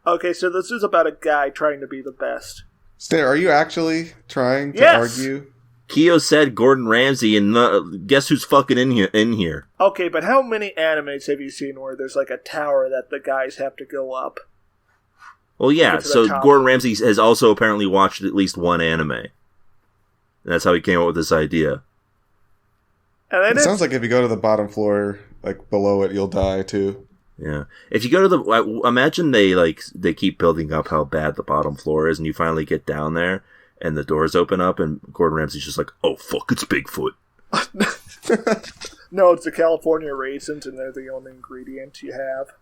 Okay, so this is about a guy trying to be the best. Stair, are you actually trying to argue? Keo said Gordon Ramsay, and guess who's fucking in here? Okay, but how many animes have you seen where there's like a tower that the guys have to go up? Well, yeah, so Gordon Ramsay has also apparently watched at least one anime. And that's how he came up with this idea. And it sounds like if you go to the bottom floor, like below it, you'll die too. Yeah. If you go to imagine they keep building up how bad the bottom floor is, and you finally get down there, and the doors open up, and Gordon Ramsay's just like, oh, fuck, it's Bigfoot. No, it's the California raisins, and they're the only ingredient you have.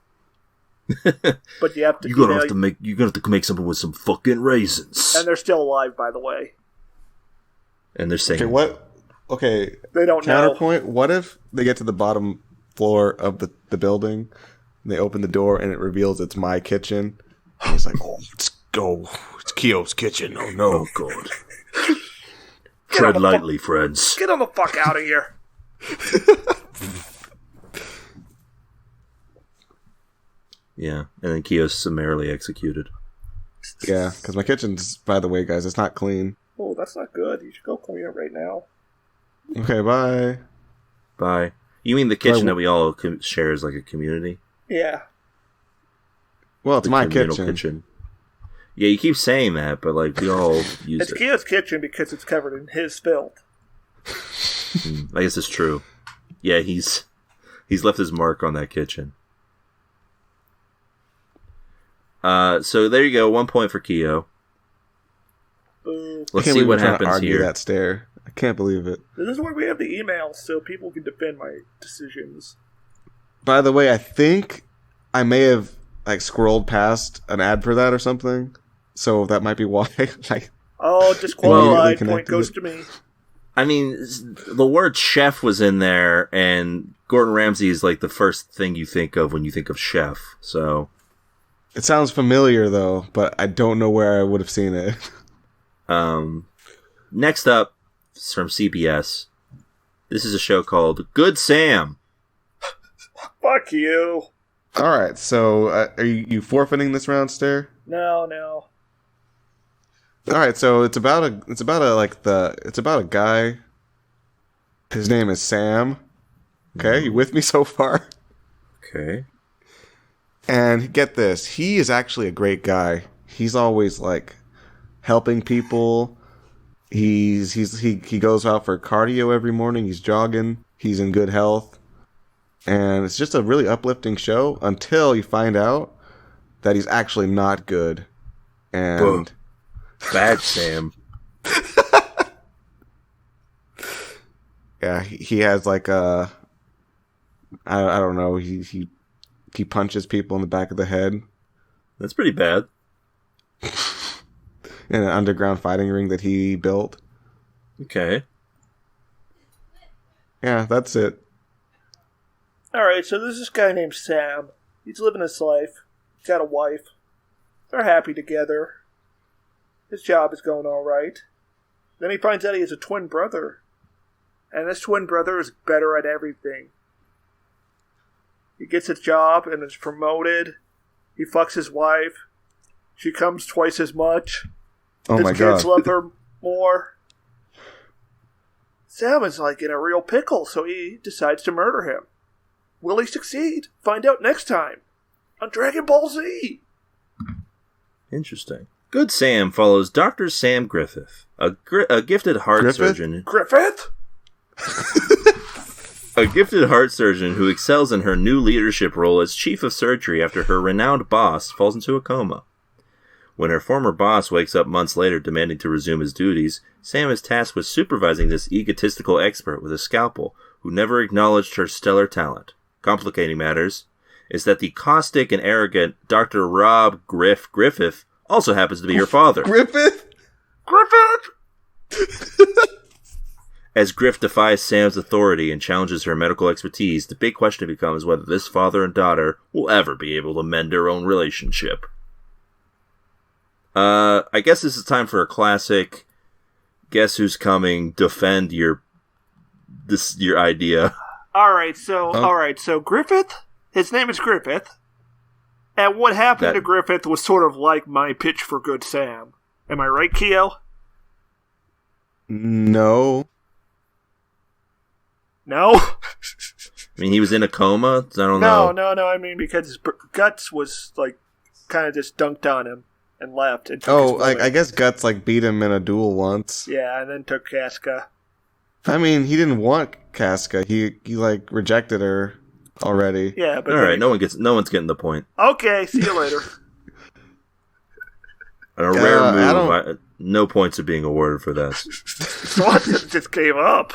But you have to... You're gonna have to make something with some fucking raisins. And they're still alive, by the way. And they're saying... Okay, what... Okay, they don't counterpoint, what if they get to the bottom floor of the building, and they open the door, and it reveals it's my kitchen, and he's like, oh, let's go. It's Keo's kitchen. Oh, no. Oh, God. Tread lightly, friends. Get on the fuck out of here. Yeah, and then Keo's summarily executed. Yeah, because my kitchen's, by the way, guys, it's not clean. Oh, that's not good. You should go clean it right now. Okay, bye. Bye. You mean the kitchen that we all share as like a community? Yeah. Well, it's my kitchen. Yeah, you keep saying that, but like we all use it. It's Keo's kitchen because it's covered in his filth. I guess it's true. Yeah, he's left his mark on that kitchen. So there you go. 1 point for Keo. Let's see what happens here. That stare. I can't believe it. This is why we have the emails, so people can defend my decisions. By the way, I think I may have like scrolled past an ad for that or something, so that might be why. Disqualified. Point goes to me. I mean, the word chef was in there, and Gordon Ramsay is like the first thing you think of when you think of chef. So it sounds familiar though, but I don't know where I would have seen it. Next up, from CBS. This is a show called Good Sam. Fuck you. All right, so are you forfeiting this round, Stair? No. All right, so it's about a guy. His name is Sam. Okay, you with me so far? Okay. And get this, he is actually a great guy. He's always like helping people. He goes out for cardio every morning. He's jogging. He's in good health. And it's just a really uplifting show until you find out that he's actually not good. And bad Sam. Yeah, he has like I don't know, he punches people in the back of the head That's pretty bad. In an underground fighting ring that he built. Okay. Yeah, that's it. Alright, so there's this guy named Sam. He's living his life. He's got a wife. They're happy together. His job is going alright. Then he finds out he has a twin brother. And this twin brother is better at everything. He gets a job and is promoted. He fucks his wife. She comes twice as much. Oh His my kids god. love her more. Sam is like in a real pickle, so he decides to murder him. Will he succeed? Find out next time on Dragon Ball Z. Interesting. Good Sam follows Dr. Sam Griffith, a gifted heart Griffith? surgeon. Griffith? A gifted heart surgeon who excels in her new leadership role as chief of surgery after her renowned boss falls into a coma. When her former boss wakes up months later demanding to resume his duties, Sam is tasked with supervising this egotistical expert with a scalpel who never acknowledged her stellar talent. Complicating matters is that the caustic and arrogant Dr. Rob Griffith also happens to be her father. Griffith? As Griff defies Sam's authority and challenges her medical expertise, the big question becomes whether this father and daughter will ever be able to mend their own relationship. I guess this is time for a classic guess who's coming, defend your idea. Alright, so Griffith, his name is Griffith, and what happened to Griffith was sort of like my pitch for Good Sam. Am I right, Keo? No. No? I mean, he was in a coma? I don't know. No, I mean, because his guts was, like, kind of just dunked on him and left. And took Oh, his bullet. I guess Guts, like, beat him in a duel once. Yeah, and then took Casca. I mean, he didn't want Casca. He like, rejected her already. Yeah, but... Alright, no one's getting the point. Okay, see you later. A rare move. No points are being awarded for this. Swanson just gave up.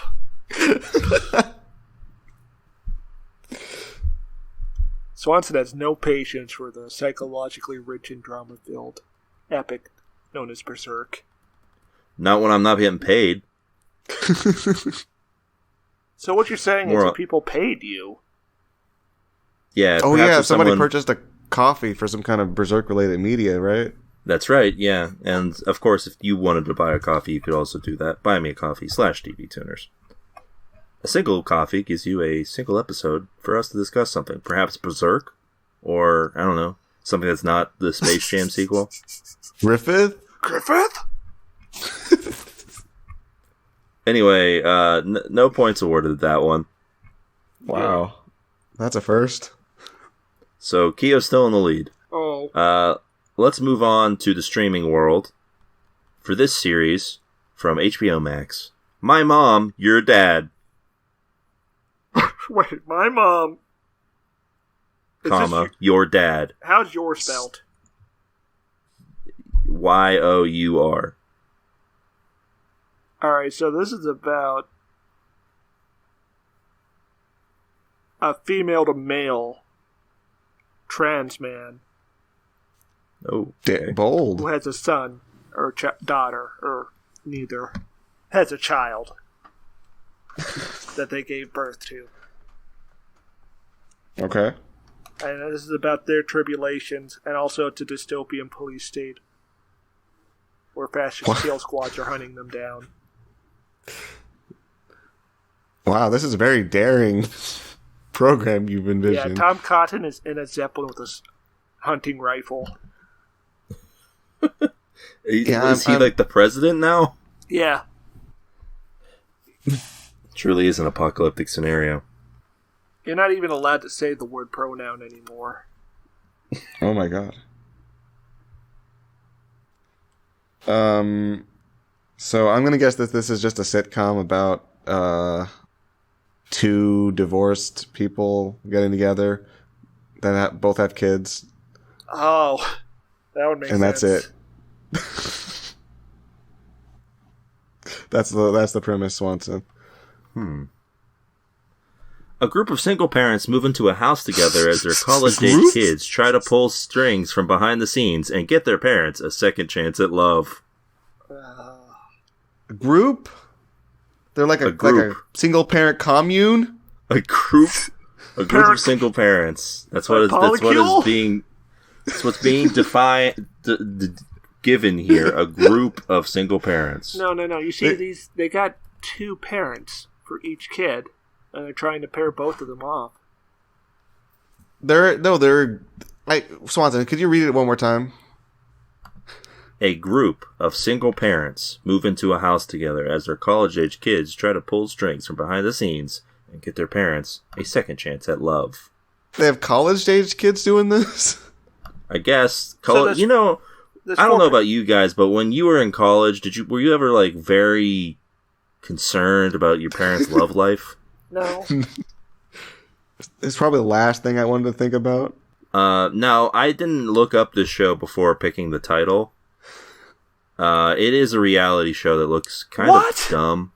Swanson has no patience for the psychologically rich and drama-filled epic known as Berserk. Not when I'm not getting paid. So what you're saying is that people paid you? Yeah. Oh yeah, if somebody purchased a coffee for some kind of Berserk-related media, right? That's right, yeah. And, of course, if you wanted to buy a coffee, you could also do that. BuyMeACoffee/DBTuners. A single coffee gives you a single episode for us to discuss something. Perhaps Berserk? Or, I don't know, something that's not the Space Jam sequel? Griffith? Anyway, no points awarded at that one. Wow. That's a first. So, Keo's still in the lead. Oh. Let's move on to the streaming world. For this series, from HBO Max, My Mom, Your Dad. Wait, my mom... Your dad. How's yours spelled? Y-O-U-R. Alright, so this is about a female to male trans man Oh, bold. who has a son or daughter or neither, has a child that they gave birth to. Okay. And this is about their tribulations, and also it's a dystopian police state where fascist kill squads are hunting them down. Wow, this is a very daring program you've Yeah, envisioned. Tom Cotton is in a Zeppelin with a hunting rifle. Is he like the president now? Yeah. Truly is an apocalyptic scenario. You're not even allowed to say the word pronoun anymore. Oh my god. So I'm gonna guess that this is just a sitcom about two divorced people getting together that both have kids. Oh, that would make sense. And that's it. That's the premise, Swanson. A group of single parents move into a house together as their college-age kids try to pull strings from behind the scenes and get their parents a second chance at love. A group? They're like a single parent commune? A group of single parents. That's what's being defined given here. A group of single parents. No. You see, they got 2 parents for each kid, and they're trying to pair both of them off. Swanson, could you read it one more time? A group of single parents move into a house together as their college-age kids try to pull strings from behind the scenes and get their parents a second chance at love. They have college-age kids doing this? I guess. I don't know about you guys, but when you were in college, were you ever like very concerned about your parents' love life? No. It's probably the last thing I wanted to think about. No, I didn't look up this show before picking the title. It is a reality show that looks kind of dumb.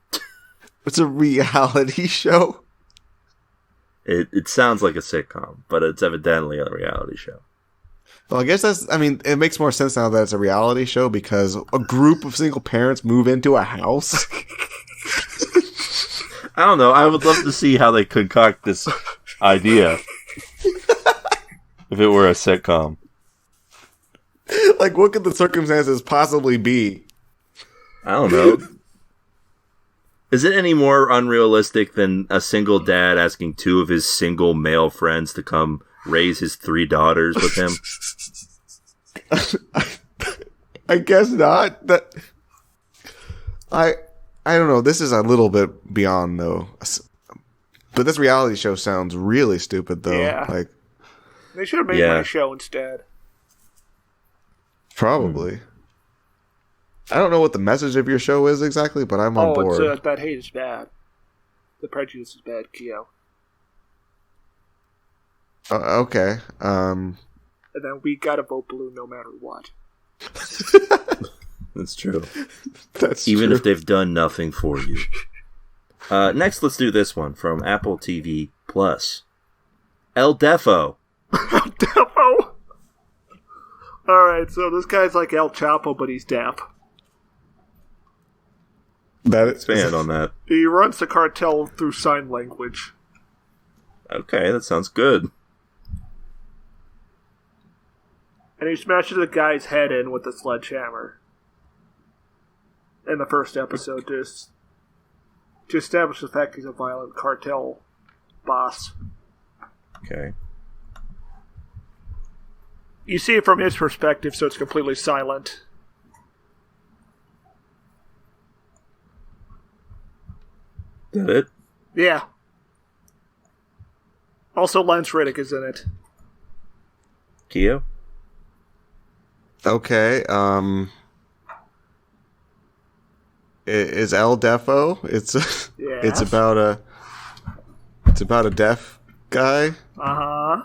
It's a reality show? It sounds like a sitcom, but it's evidently a reality show. Well, I guess it makes more sense now that it's a reality show because a group of single parents move into a house. I don't know. I would love to see how they concoct this idea if it were a sitcom. Like, what could the circumstances possibly be? I don't know. Is it any more unrealistic than a single dad asking 2 of his single male friends to come raise his 3 daughters with him? I guess not. I don't know. This is a little bit beyond, though. But this reality show sounds really stupid, though. Yeah. Like, they should have made my show instead. Probably. I don't know what the message of your show is exactly, but I'm on board. It's that hate is bad. The prejudice is bad, Keo. Okay. And then we gotta vote blue no matter what. That's true. That's Even true. if they've done nothing for you. Next, let's do this one from Apple TV Plus. El Defo. El Defo? Alright, so this guy's like El Chapo, but he's deaf. Expand on that. He runs the cartel through sign language. Okay, that sounds good. And he smashes a guy's head in with a sledgehammer. In the first episode, to establish the fact he's a violent cartel boss. Okay. You see it from his perspective, so it's completely silent. Is that it? Yeah. Also, Lance Reddick is in it. Keo? Okay, is El Defo? It's about a deaf guy. Uh-huh.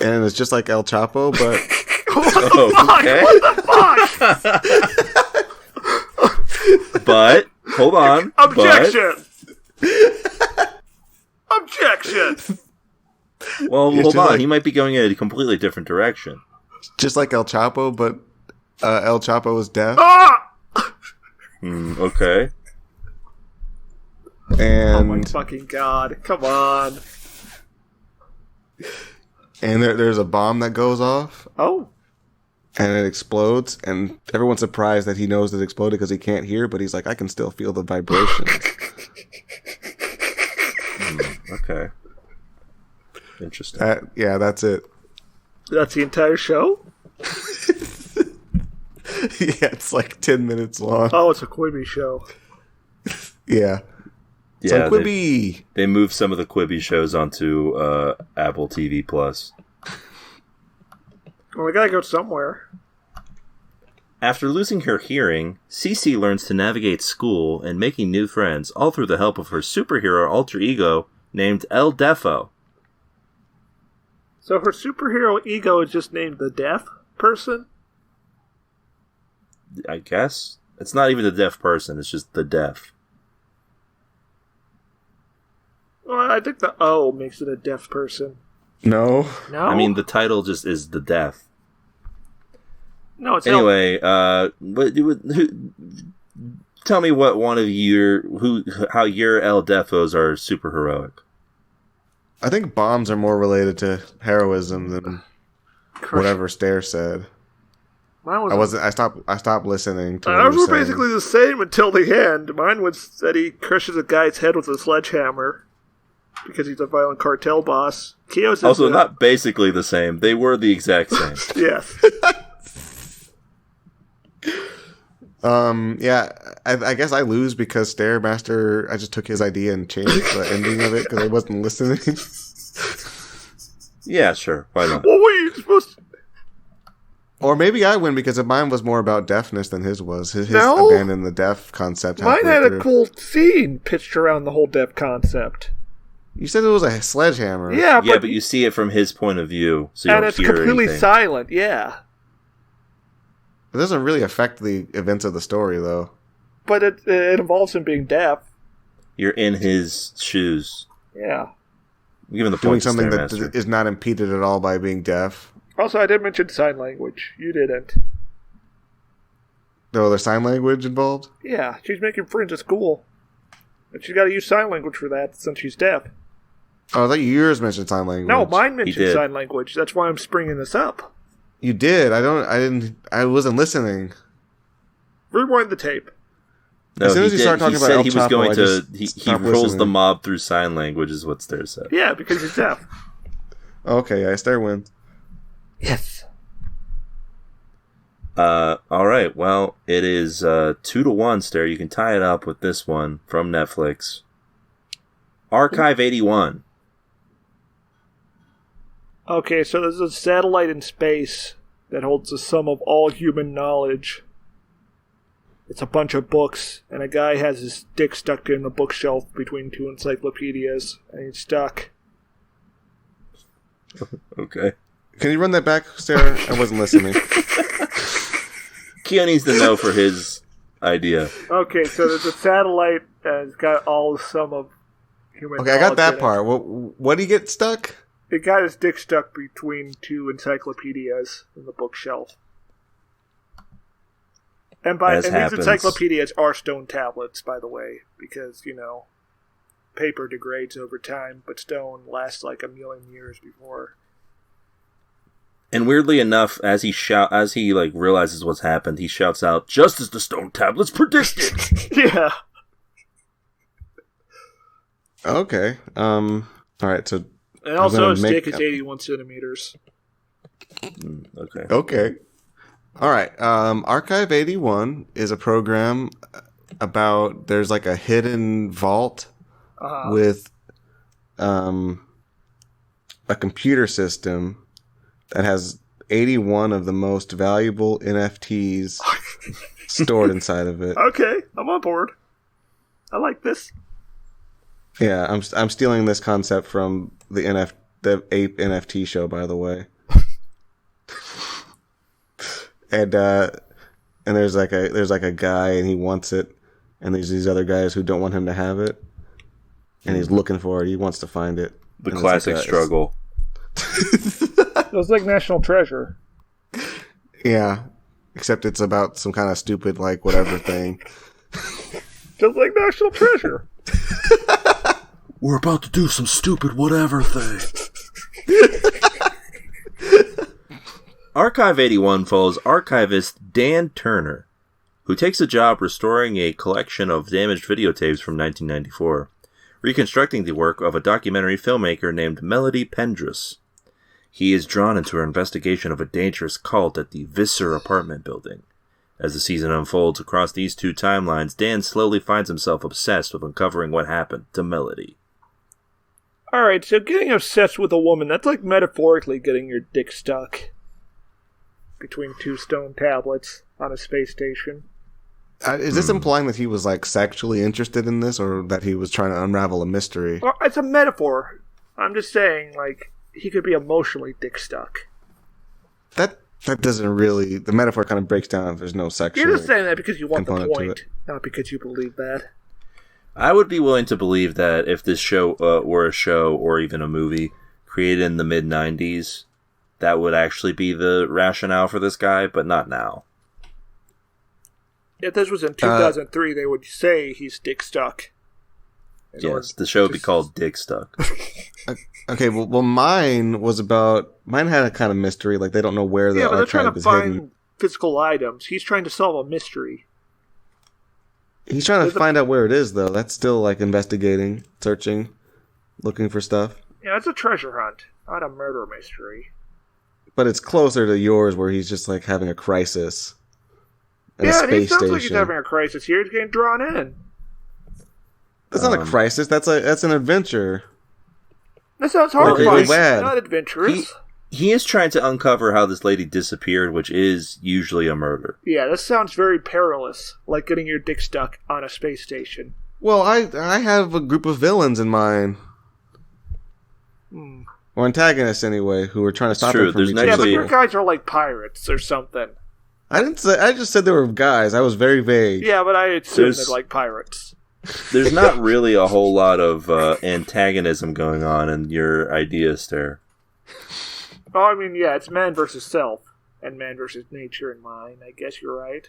And it's just like El Chapo, but okay. What the fuck? But hold on. Objection. Objection. Well, It's hold just on. like- He might be going in a completely different direction. just like El Chapo, but El Chapo is deaf. Ah! Okay. And Oh my fucking god. Come on. and there's a bomb that goes off. Oh. And it explodes, and everyone's surprised that he knows it exploded because he can't hear, but he's like, I can still feel the vibrations. Okay. Interesting. Yeah, that's it. That's the entire show? Yeah, it's like 10 minutes long. Oh, it's a Quibi show. Yeah. It's on Quibi. They moved some of the Quibi shows onto Apple TV Plus. Well, we gotta go somewhere. After losing her hearing, Cece learns to navigate school and making new friends, all through the help of her superhero alter ego named El Defo. So her superhero ego is just named the deaf person? I guess. It's not even the deaf person, it's just the deaf. Well, I think the O makes it a deaf person. No. No? I mean, the title just is the death. No, it's Anyway, tell me what one of how your El Defos are super heroic. I think bombs are more related to heroism than whatever Stare said. Mine was I stopped listening to what ours he was were saying. basically the same until the end. Mine was that he crushes a guy's head with a sledgehammer because he's a violent cartel boss. Keo's also not basically the same. They were the exact same. Yes. Yeah, I guess I lose because Stairmaster, I just took his idea and changed the ending of it because I wasn't listening. Yeah, sure. Why not? What were you supposed to... Or maybe I win because mine was more about deafness than his was. His No. abandoned the deaf concept. Mine halfway had a through. cool scene pitched around the whole deaf concept. You said it was a sledgehammer. Yeah, Yeah, but you see it from his point of view, so you and don't it's hear completely anything. silent, yeah. It doesn't really affect the events of the story, though. But it involves him being deaf. You're in his shoes. Yeah. Given the Doing point to something that Stairmaster. is not impeded at all by being deaf. Also, I did mention sign language. You didn't. No, there's sign language involved? Yeah, she's making friends at school. And she's got to use sign language for that since she's deaf. Oh, I thought yours mentioned sign language. No, mine mentioned did. sign language. That's why I'm springing this up. You did. I wasn't listening. Rewind the tape. No, As soon as he you start did. talking He about said El he was Chapo, going I to. just He stopped rolls the listening. mob through sign language, is what Stair said. Yeah, because he's deaf. Okay, yeah, Stair wins. Yes. All right. Well, it is 2-1, Stair. You can tie it up with this one from Netflix. Archive 81. Okay, so there's a satellite in space that holds the sum of all human knowledge. It's a bunch of books, and a guy has his dick stuck in the bookshelf between two encyclopedias, and he's stuck. Okay. Can you run that back, Sarah? I wasn't listening. Keo needs to know for his idea. Okay, so there's a satellite, and it's got all the sum of human Okay, I got knowledge that in it. part. What do you get stuck? It got his dick stuck between two encyclopedias in the bookshelf. And As these happens. encyclopedias are stone tablets, by the way, because, paper degrades over time, but stone lasts like 1,000,000 years before. And weirdly enough, as he realizes what's happened, he shouts out, "Just as the stone tablets predicted!" Yeah. Okay. All right. So. And also gonna his make- dick is 81 centimeters. Okay. Okay. All right. Archive 81 is a program about there's like a hidden vault with a computer system that has 81 of the most valuable NFTs stored inside of it. Okay, I'm on board. I like this. Yeah, I'm stealing this concept from the Ape NFT show, by the way. And there's like a guy and he wants it, and there's these other guys who don't want him to have it, and he's looking for it. He wants to find it. The And it's classic like struggle. It was like National Treasure. Yeah, except it's about some kind of stupid like whatever thing. Just like National Treasure. We're about to do some stupid whatever thing. Archive 81 follows archivist Dan Turner, who takes a job restoring a collection of damaged videotapes from 1994, reconstructing the work of a documentary filmmaker named Melody Pendress. He is drawn into her investigation of a dangerous cult at the Visser apartment building. As the season unfolds across these two timelines, Dan slowly finds himself obsessed with uncovering what happened to Melody. Alright, so getting obsessed with a woman, that's like metaphorically getting your dick stuck between two stone tablets on a space station. Is this implying that he was like sexually interested in this, or that he was trying to unravel a mystery? Well, it's a metaphor. I'm just saying, like, he could be emotionally dick stuck. That doesn't really. The metaphor kind of breaks down if there's no sexual. You're just saying that because you want the component to point, not because you believe that. I would be willing to believe that if this show were a show or even a movie created in the mid-90s, that would actually be the rationale for this guy, but not now. If this was in 2003, they would say he's dick stuck. Yes, the show would be called Dick Stuck. Okay, well, mine had a kind of mystery. Like, they don't know where the archive is hidden. Find physical items. He's trying to solve a mystery. He's trying to find out where it is, though. That's still, like, investigating, searching, looking for stuff. Yeah, it's a treasure hunt, not a murder mystery. But it's closer to yours, where he's just, like, having a crisis. Yeah, it sounds like he's having a crisis here. He's getting drawn in. That's not a crisis. That's an adventure. That sounds horrifying. Not adventurous. He is trying to uncover how this lady disappeared, which is usually a murder. Yeah, this sounds very perilous, like getting your dick stuck on a space station. Well, I have a group of villains in mind. Or antagonists, anyway, who are trying to stop him from each other. Yeah, but your guys are like pirates or something. I just said they were guys. I was very vague. Yeah, but I assumed they're like pirates. There's not really a whole lot of antagonism going on in your ideas there. Oh, I mean, yeah, it's man versus self, and man versus nature in mine. I guess you're right.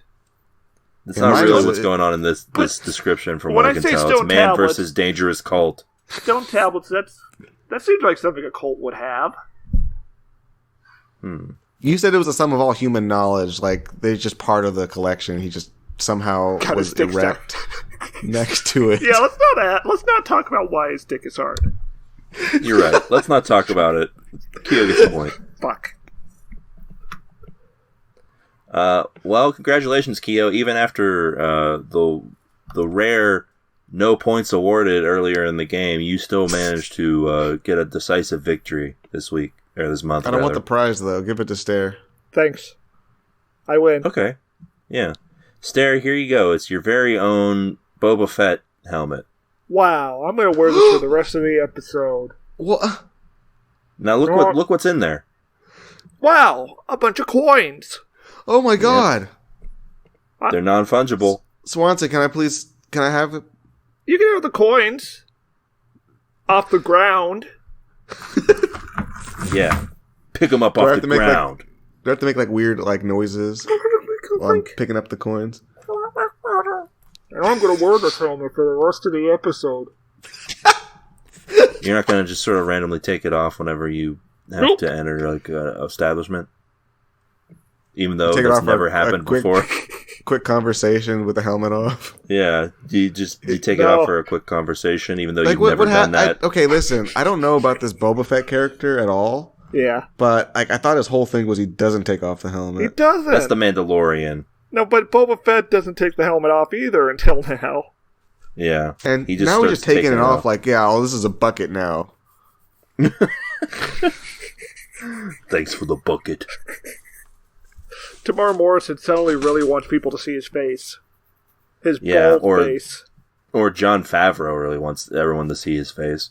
That's not really what's going on in this description, from what I can tell. It's man versus dangerous cult. Stone tablets, that seems like something a cult would have. You said it was a sum of all human knowledge, like they're just part of the collection. He just somehow was erect next to it. Yeah, let's not talk about why his dick is hard. You're right. Let's not talk about it. Keo gets the point. Fuck. Well, congratulations, Keo. Even after the rare no points awarded earlier in the game, you still managed to get a decisive victory this week. Or this month, I don't want the prize, though. Give it to Stare. Thanks. I win. Okay. Yeah. Stare, here you go. It's your very own Boba Fett helmet. Wow. I'm going to wear this for the rest of the episode. What? Now look what's in there. Wow. A bunch of coins. Oh my god. Yeah. They're non-fungible. Swanson, can I have it? You can have the coins. Off the ground. Yeah. Pick them up off the ground. Do I have to make like weird like noises while I'm picking up the coins? And I'm going to wear this helmet for the rest of the episode. You're not going to just sort of randomly take it off whenever you have to enter like an establishment? Even though that's never happened before? Quick conversation with the helmet off. Yeah, you take it off for a quick conversation, even though you've never done that. Okay, listen, I don't know about this Boba Fett character at all. Yeah, but I thought his whole thing was he doesn't take off the helmet. He doesn't. That's the Mandalorian. No, but Boba Fett doesn't take the helmet off either until now. Yeah, and now he's just taking it off. Like, this is a bucket now. Thanks for the bucket. Tamar Morrison suddenly really wants people to see his face. His bald face. Or Jon Favreau really wants everyone to see his face.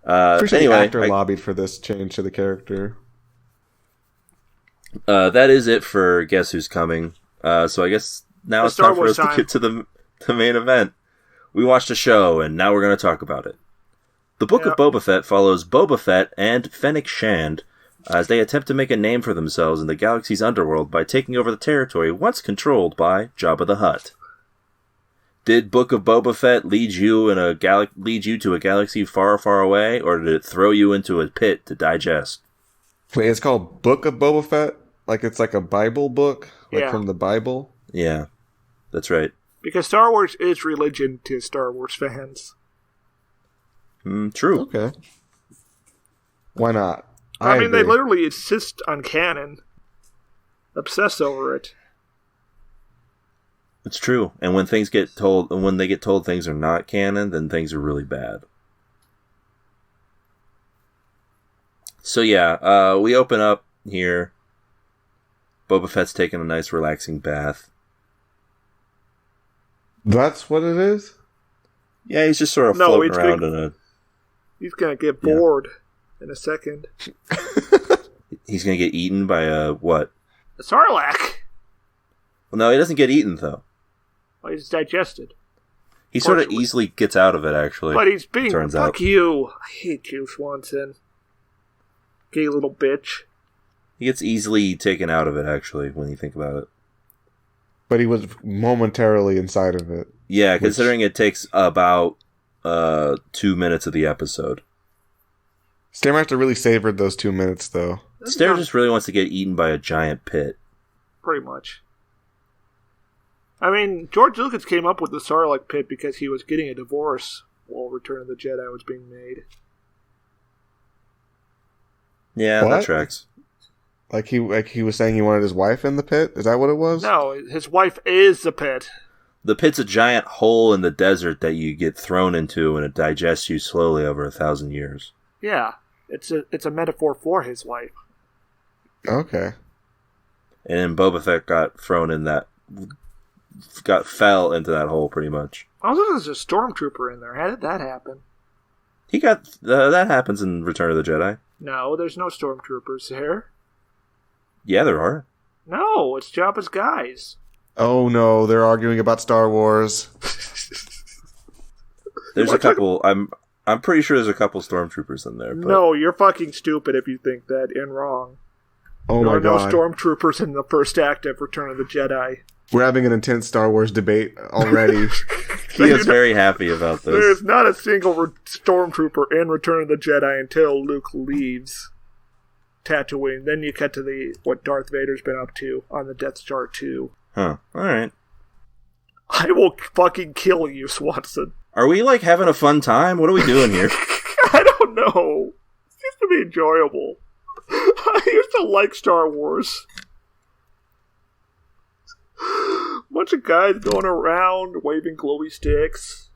Anyway, the actor lobbied for this change to the character. That is it for Guess Who's Coming. So I guess now it's time for us to get to the main event. We watched a show, and now we're going to talk about it. The Book of Boba Fett follows Boba Fett and Fennec Shand as they attempt to make a name for themselves in the galaxy's underworld by taking over the territory once controlled by Jabba the Hutt. Did Book of Boba Fett lead you to a galaxy far, far away, or did it throw you into a pit to digest? Wait, it's called Book of Boba Fett? Like it's like a Bible book? Like from the Bible? Yeah, that's right. Because Star Wars is religion to Star Wars fans. True. Okay. Why not? I mean, they literally insist on canon. Obsess over it. It's true. And when they get told things are not canon, then things are really bad. So yeah, we open up here. Boba Fett's taking a nice relaxing bath. That's what it is? Yeah, he's just sort of floating around in a... He's gonna get bored in a second. He's gonna get eaten by a what? A Sarlacc. Well, no, he doesn't get eaten though. Well, he's digested. He sort of easily gets out of it, actually. But he's being, turns fuck out. you. I hate you, Swanson. Gay little bitch. He gets easily taken out of it, actually, when you think about it. But he was momentarily inside of it. Yeah, considering it takes about 2 minutes of the episode. Stairmaster really savored those 2 minutes, though. Stair just really wants to get eaten by a giant pit. Pretty much. I mean, George Lucas came up with the Sarlacc pit because he was getting a divorce while Return of the Jedi was being made. Yeah, What? that tracks. Like he was saying he wanted his wife in the pit? Is that what it was? No, his wife is the pit. The pit's a giant hole in the desert that you get thrown into, and it digests you slowly over 1,000 years. Yeah, it's a metaphor for his wife. Okay. And then Boba Fett fell into that hole pretty much. Also, there's a stormtrooper in there. How did that happen? That happens in Return of the Jedi. No, there's no stormtroopers there. Yeah, there are. No, it's Jabba's guys. Oh no, they're arguing about Star Wars. There's a couple. I'm pretty sure there's a couple stormtroopers in there. But... No, you're fucking stupid if you think that and wrong. Oh there my are no god. stormtroopers in the first act of Return of the Jedi. We're having an intense Star Wars debate already. He is very happy about this. There's not a single stormtrooper in Return of the Jedi until Luke leaves Tatooine. Then you cut to what Darth Vader's been up to on the Death Star 2. Huh. Alright. I will fucking kill you, Swanson. Are we, having a fun time? What are we doing here? I don't know. It used to be enjoyable. I used to like Star Wars. Bunch of guys going around waving glowy sticks.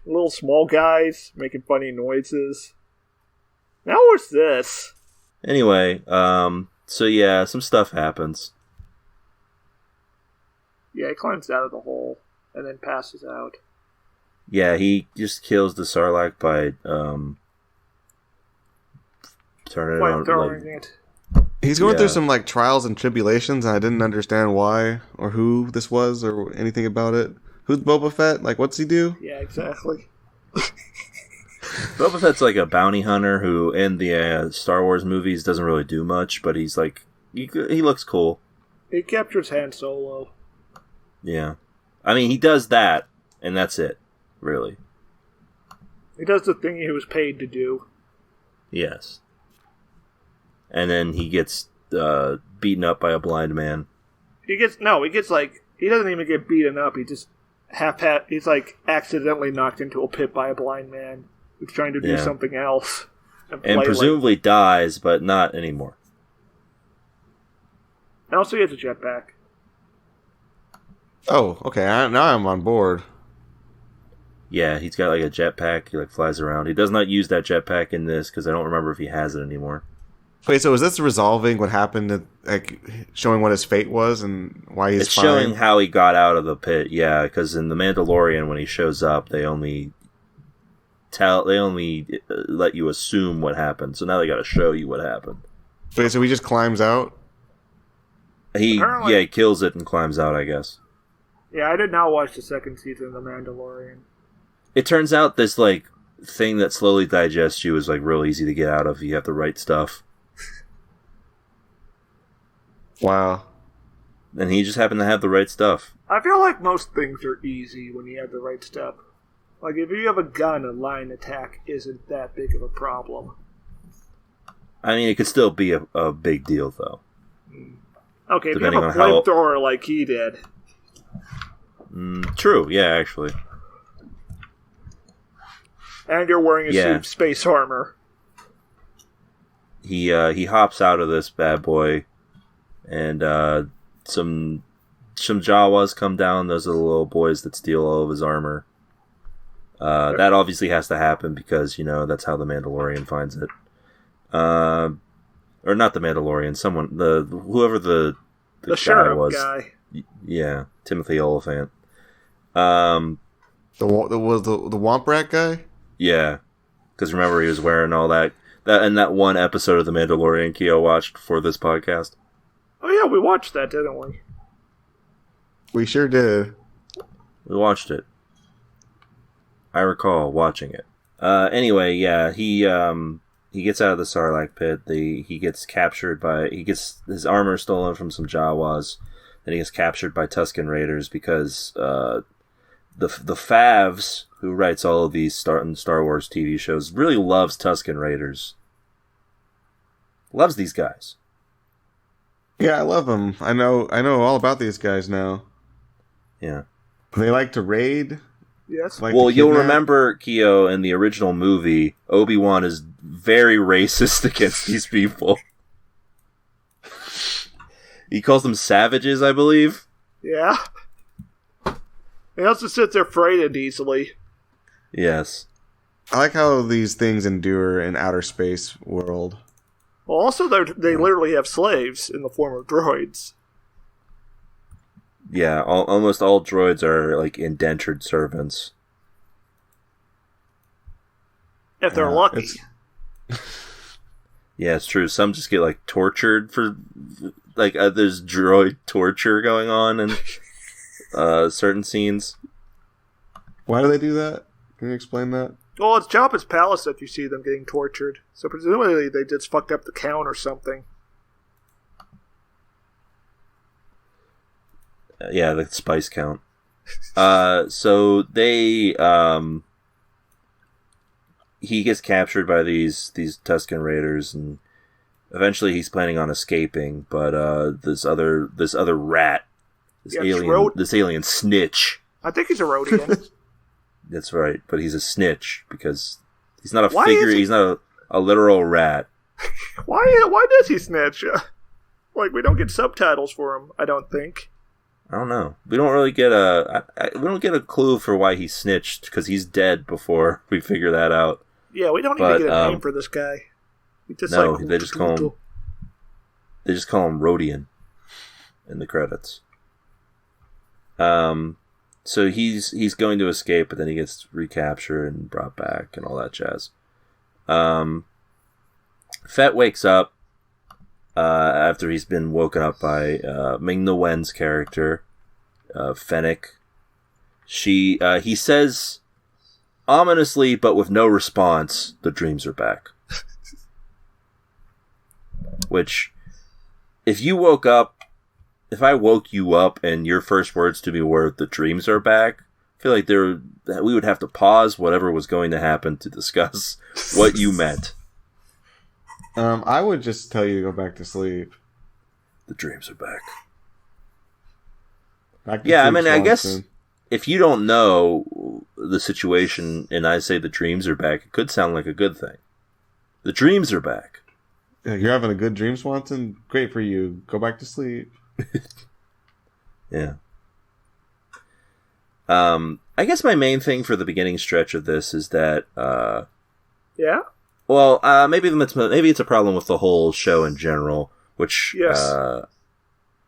Little small guys making funny noises. Now what's this? Anyway, so yeah, some stuff happens. Yeah, he climbs out of the hole and then passes out. Yeah, he just kills the Sarlacc by turning it on. Throwing it. He's going through some trials and tribulations, and I didn't understand why or who this was or anything about it. Who's Boba Fett? What's he do? Yeah, exactly. Boba Fett's a bounty hunter who, in the Star Wars movies, doesn't really do much, but he's he looks cool. He captures Han Solo. Yeah. I mean, he does that, and that's it, really. He does the thing he was paid to do. Yes. And then he gets beaten up by a blind man. He doesn't even get beaten up. He just he's accidentally knocked into a pit by a blind man who's trying to do something else. And presumably dies, but not anymore. And also he has a jetpack. Oh, okay. Now I'm on board. Yeah, he's got a jetpack. He flies around. He does not use that jetpack in this because I don't remember if he has it anymore. Wait, so is this resolving what happened, showing what his fate was and why he's It's fine? showing how he got out of the pit, yeah, because in The Mandalorian, when he shows up, they only let you assume what happened, so now they gotta show you what happened. Wait, so he just climbs out? He kills it and climbs out, I guess. Yeah, I did not watch the second season of The Mandalorian. It turns out this, thing that slowly digests you is, real easy to get out of if you have the right stuff. Wow. And he just happened to have the right stuff. I feel like most things are easy when you have the right stuff. If you have a gun, a line attack isn't that big of a problem. I mean, it could still be a big deal, though. Okay, if you Depending have a on how- flamethrower like he did. True, yeah, actually. And you're wearing a suit of space armor. He hops out of this bad boy, and some Jawas come down. Those are the little boys that steal all of his armor. That obviously has to happen because that's how the Mandalorian finds it. Or not the Mandalorian. Whoever the guy sheriff was. guy. Yeah, Timothy Oliphant. The Womp Rat guy? Yeah, because remember he was wearing all that in that one episode of The Mandalorian Keo watched for this podcast. Oh yeah, we watched that, didn't we? We sure did. We watched it. I recall watching it. Anyway, yeah, he gets out of the Sarlacc pit. He gets captured by... He gets his armor stolen from some Jawas. Then he gets captured by Tusken Raiders because the Favs, who writes all of these Star Wars TV shows, really loves Tusken Raiders. Loves these guys. Yeah, I love them. I know all about these guys now. Yeah. They like to raid. Yes. Well, you'll remember, Keo, in the original movie, Obi-Wan is very racist against these people. He calls them savages, I believe. Yeah. He also sits there frightened easily. Yes. I like how these things endure in outer space world. Well, also, they literally have slaves in the form of droids. Yeah, almost all droids are like indentured servants. If they're lucky. Yeah, it's true. Some just get like tortured for like there's droid torture going on in certain scenes. Why do they do that? Can you explain that? Well, it's Jabba's palace that you see them getting tortured. So presumably they just fucked up the count or something. Yeah, the spice count. So they he gets captured by these Tusken Raiders, and eventually he's planning on escaping. But this other rat, this alien snitch. I think he's a Rodian. That's right, but he's a snitch because he's not a figure. He's not a literal rat. Why does he snitch? Like, we don't get subtitles for him. I don't think. I don't know. We don't really get a clue for why he snitched because he's dead before we figure that out. Yeah, we don't even get a name for this guy. They just call him Rodian in the credits. So he's going to escape, but then he gets recaptured and brought back and all that jazz. Fett wakes up after he's been woken up by Ming-Na Wen's character, Fennec. He says ominously, but with no response, "The dreams are back." Which, if I woke you up and your first words to me were "the dreams are back," I feel like we would have to pause whatever was going to happen to discuss what you meant. I would just tell you to go back to sleep. The dreams are back. Yeah, I mean, I guess if you don't know the situation and I say the dreams are back, it could sound like a good thing. The dreams are back. Yeah, you're having a good dream, Swanson? Great for you. Go back to sleep. Yeah. I guess my main thing for the beginning stretch of this is that yeah? Well, maybe it's a problem with the whole show in general, which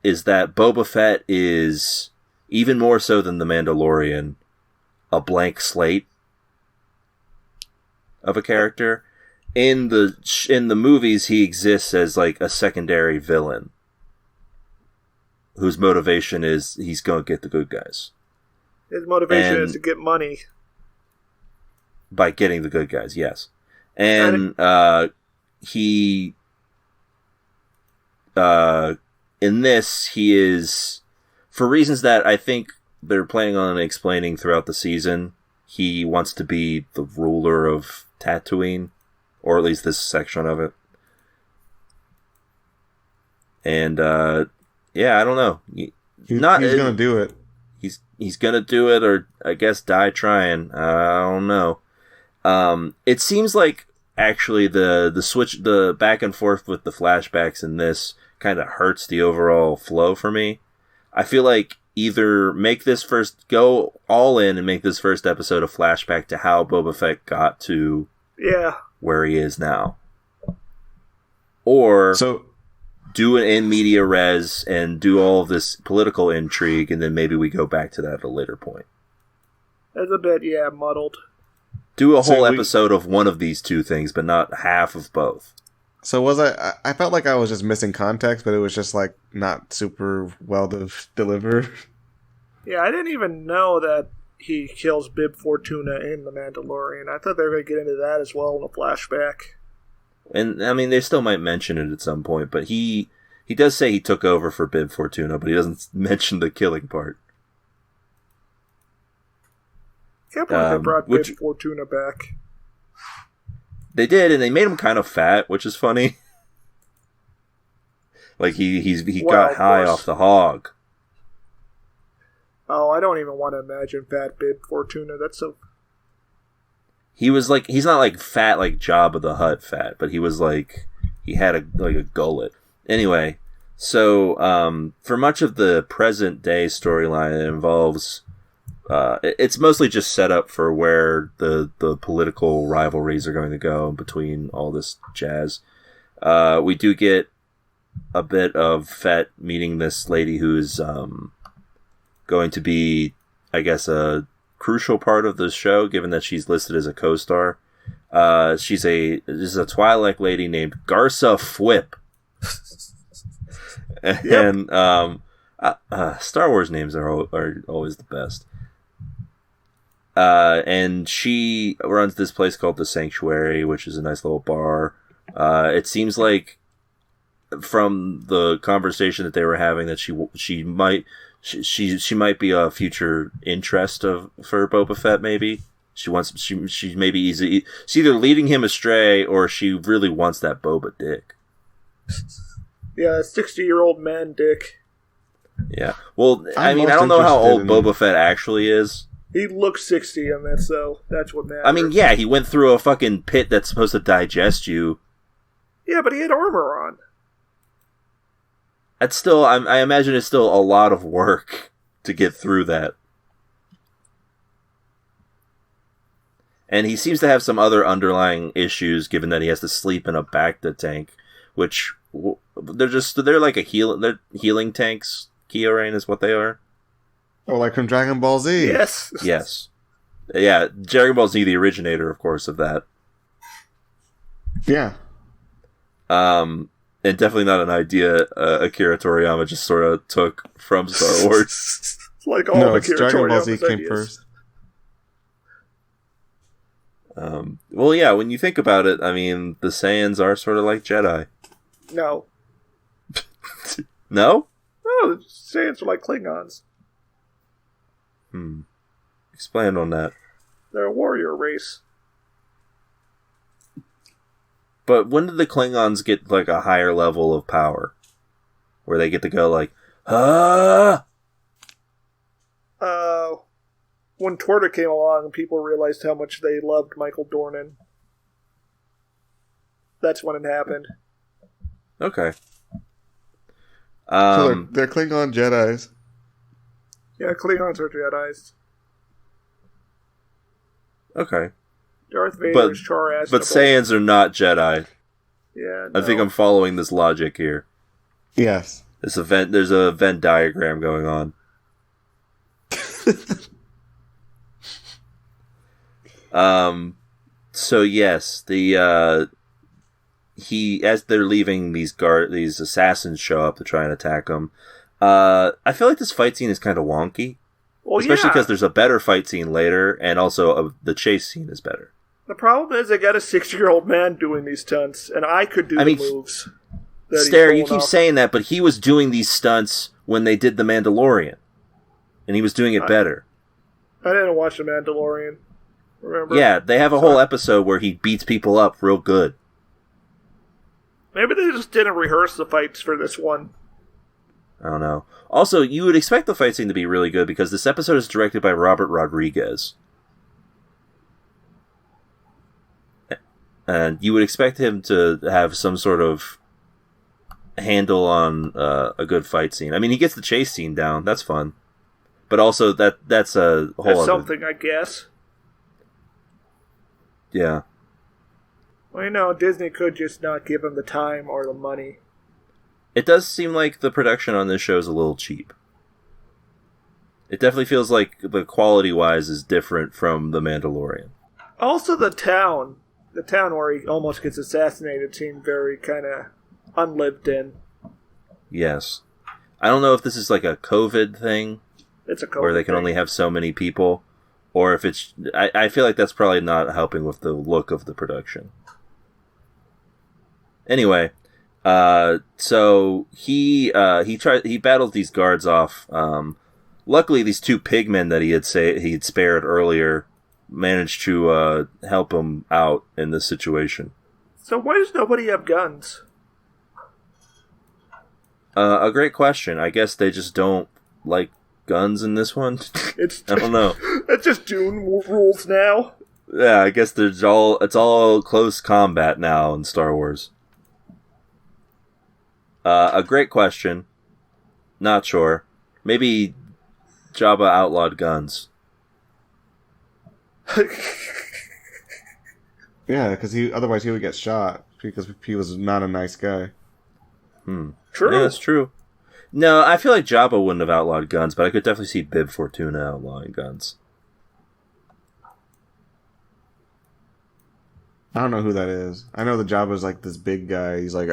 is that Boba Fett is, even more so than The Mandalorian, a blank slate of a character. In the movies, he exists as like a secondary villain whose motivation is he's going to get the good guys. His motivation is to get money. By getting the good guys, yes. And he in this, he is, for reasons that I think they're planning on explaining throughout the season, he wants to be the ruler of Tatooine, or at least this section of it. And yeah, I don't know. He's gonna do it. He's gonna do it, or I guess die trying. I don't know. It seems like actually the switch, the back and forth with the flashbacks in this kind of hurts the overall flow for me. I feel like either go all in and make this first episode a flashback to how Boba Fett got to where he is now, or do an in media res and do all of this political intrigue, and then maybe we go back to that at a later point. It's a bit muddled. Do a whole episode of one of these two things, but not half of both. So was I felt like I was just missing context, but it was just like not super well delivered. Yeah, I didn't even know that he kills Bib Fortuna in The Mandalorian. I thought they were going to get into that as well in a flashback. And, I mean, they still might mention it at some point, but he does say he took over for Bib Fortuna, but he doesn't mention the killing part. Can't believe they brought Bib Fortuna back. They did, and they made him kind of fat, which is funny. Like, he got high off the hog. Oh, I don't even want to imagine fat Bib Fortuna. That's so... He was like, he's not like fat like Jabba the Hutt fat, but he was like, he had a gullet. Anyway, so for much of the present day storyline, it involves, it's mostly just set up for where the political rivalries are going to go between all this jazz. We do get a bit of Fett meeting this lady who's going to be, I guess, a crucial part of the show, given that she's listed as a co-star. This is a Twi'lek lady named Garsa Fwip. And Star Wars names are always the best. And she runs this place called the Sanctuary, which is a nice little bar. It seems like from the conversation that they were having that she might be a future interest for Boba Fett. Maybe she maybe she's either leading him astray or she really wants that Boba dick. Yeah, 60-year-old man dick. Yeah. Well, I don't know how old Boba Fett actually is. He looks 60 in that, so that's what matters. I mean, yeah, he went through a fucking pit that's supposed to digest you. Yeah, but he had armor on. That's still, I imagine it's still a lot of work to get through that. And he seems to have some other underlying issues, given that he has to sleep in a Bacta tank, which they're like they're healing tanks. Kyorain is what they are. Oh, like from Dragon Ball Z. Yes. Yes. Yeah, Dragon Ball Z, the originator, of course, of that. Yeah. And definitely not an idea Akira Toriyama just sort of took from Star Wars. Like all of Akira Dragon Ball Z Toriyama's came ideas. first. Well, yeah, when you think about it, I mean, the Saiyans are sort of like Jedi. No. No? No, the Saiyans are like Klingons. Expand on that. They're a warrior race. But when did the Klingons get, like, a higher level of power? Where they get to go, like, ah! When Torta came along and people realized how much they loved Michael Dornan. That's when it happened. Okay. So they're Klingon Jedis. Yeah, Klingons are Jedis. Okay. Darth Vader's Char-ass. But Saiyans are not Jedi. Yeah, no. I think I'm following this logic here. Yes. There's a Venn diagram going on. So yes, as they're leaving, these assassins show up to try and attack them. I feel like this fight scene is kind of wonky. Well, especially because there's a better fight scene later, and also the chase scene is better. The problem is they got a 60-year-old man doing these stunts, and I could do the moves. Stare, you keep saying that, but he was doing these stunts when they did The Mandalorian. And he was doing it better. I didn't watch The Mandalorian. Remember? Yeah, they have a whole episode where he beats people up real good. Maybe they just didn't rehearse the fights for this one. I don't know. Also, you would expect the fight scene to be really good because this episode is directed by Robert Rodriguez. And you would expect him to have some sort of handle on a good fight scene. I mean, he gets the chase scene down. That's fun. But also, that's a whole That's other... something, I guess. Yeah. Well, Disney could just not give him the time or the money. It does seem like the production on this show is a little cheap. It definitely feels like the quality-wise is different from The Mandalorian. Also, the town where he almost gets assassinated seemed very kind of unlived in. Yes. I don't know if this is like a COVID thing, It's a COVID where they can thing. only have so many people, or if it's... I feel like that's probably not helping with the look of the production. Anyway, so he battled these guards off. Luckily, these two pigmen that he'd spared earlier managed to help him out in this situation. So why does nobody have guns? A great question. I guess they just don't like guns in this one. I don't know. It's just Dune rules now. Yeah, I guess it's all close combat now in Star Wars. A great question. Not sure. Maybe Jabba outlawed guns. Yeah, because otherwise he would get shot because he was not a nice guy. True. Yeah, that's true. No, I feel like Jabba wouldn't have outlawed guns, but I could definitely see Bib Fortuna outlawing guns. I don't know who that is. I know the Jabba's like this big guy. He's like,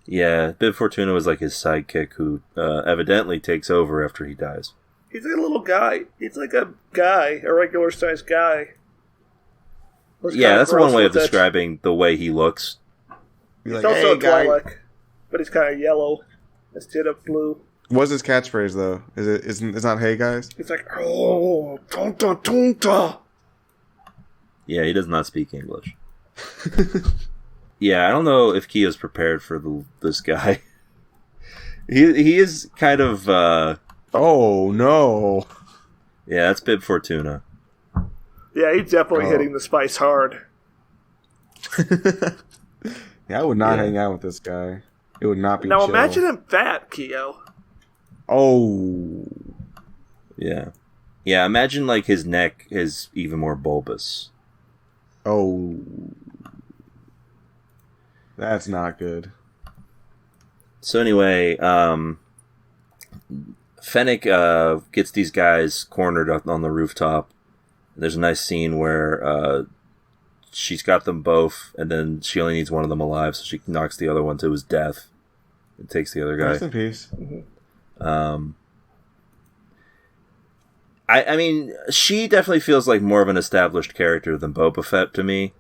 Yeah, Bib Fortuna was like his sidekick who evidently takes over after he dies. He's like a little guy. He's like a regular-sized guy. Yeah, that's one way of describing the way he looks. He's like, also hey, a Twi'lek, but he's kind of yellow instead of blue. What's his catchphrase though? It's not "Hey guys"? He's like, oh, tonta tonta. Yeah, he does not speak English. Yeah, I don't know if Kia's prepared for this guy. He is kind of... Oh, no. Yeah, that's Bib Fortuna. Yeah, he's definitely hitting the spice hard. Yeah, I would not hang out with this guy. It would not be Now chill. imagine him fat, Keo. Oh. Yeah. Yeah, imagine like his neck is even more bulbous. Oh. That's not good. So anyway, Fennec gets these guys cornered up on the rooftop. There's a nice scene where she's got them both, and then she only needs one of them alive, so she knocks the other one to his death and takes the other guy. Rest in peace. I mean, she definitely feels like more of an established character than Boba Fett to me,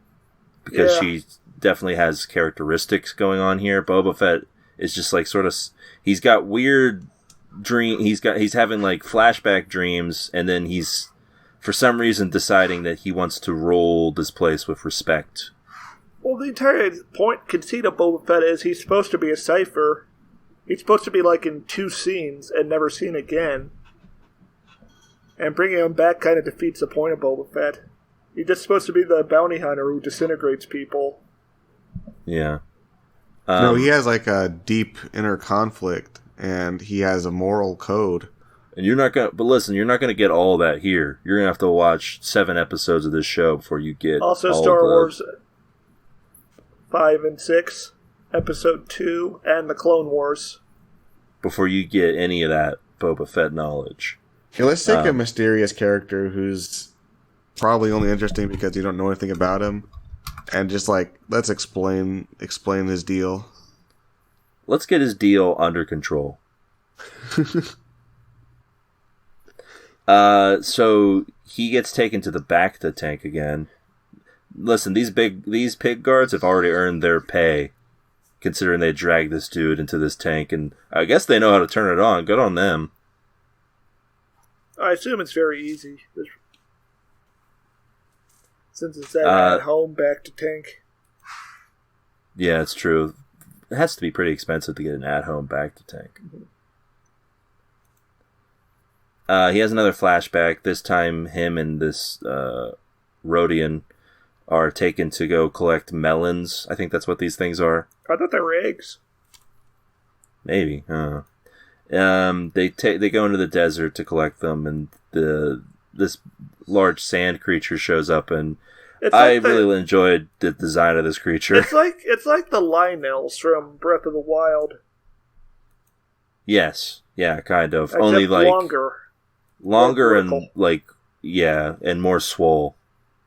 because she definitely has characteristics going on here. Boba Fett is just like sort of, he's got weird he's having like flashback dreams, and then he's for some reason deciding that he wants to rule this place with respect. Well, the entire conceit of Boba Fett is he's supposed to be a cipher. He's supposed to be like in 2 scenes and never seen again. And bringing him back kind of defeats the point of Boba Fett. He's just supposed to be the bounty hunter who disintegrates people. Yeah. No, he has like a deep inner conflict, and he has a moral code. And you're not gonna, but listen, you're not gonna get all that here. You're gonna have to watch 7 episodes of this show before you get also all Star Wars 5 and 6, Episode 2, and the Clone Wars. Before you get any of that Boba Fett knowledge. Okay, let's take a mysterious character who's probably only interesting because you don't know anything about him, and just like let's explain his deal. Let's get his deal under control. So he gets taken to the Bacta tank again. Listen, these pig guards have already earned their pay, considering they dragged this dude into this tank, and I guess they know how to turn it on. Good on them. I assume it's very easy. Since it's at home Bacta tank. Yeah, it's true. It has to be pretty expensive to get an at-home Bacta tank. He has another flashback. This time, him and this Rodian are taken to go collect melons. I think that's what these things are. I thought they were eggs. Maybe. They go into the desert to collect them, and this large sand creature shows up, and I really enjoyed the design of this creature. It's like the Lionels from Breath of the Wild. Yes, yeah, kind of. Except only like longer and like and more swole.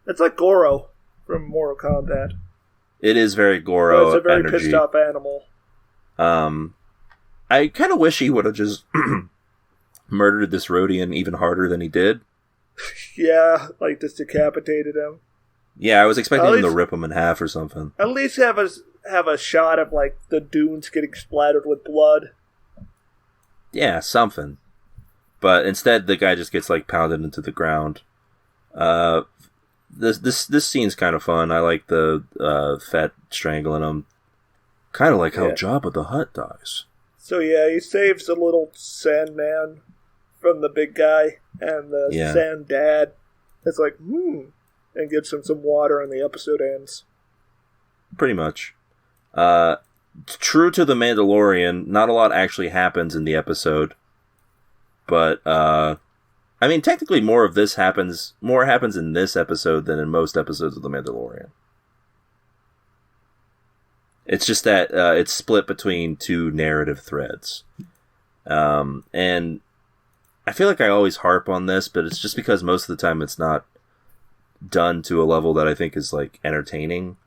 It's like Goro from Mortal Kombat. It is very Goro. It's a very energy. pissed off animal. I kind of wish he would have just murdered this Rhodian even harder than he did. Yeah, like just decapitated him. Yeah, I was expecting At him to least- rip him in half or something. At least have a shot of like the dunes getting splattered with blood. Yeah, something. But instead, the guy just gets like pounded into the ground. This scene's kind of fun. I like the Fett strangling him. Kind of like how Jabba the Hutt dies. So yeah, he saves the little Sandman from the big guy, and the Sand Dad is like, and gives him some water, and the episode ends. Pretty much. True to The Mandalorian, not a lot actually happens in the episode. But, I mean, technically more happens in this episode than in most episodes of The Mandalorian. It's just that it's split between two narrative threads. And I feel like I always harp on this, but it's just because most of the time it's not done to a level that I think is, like, entertaining.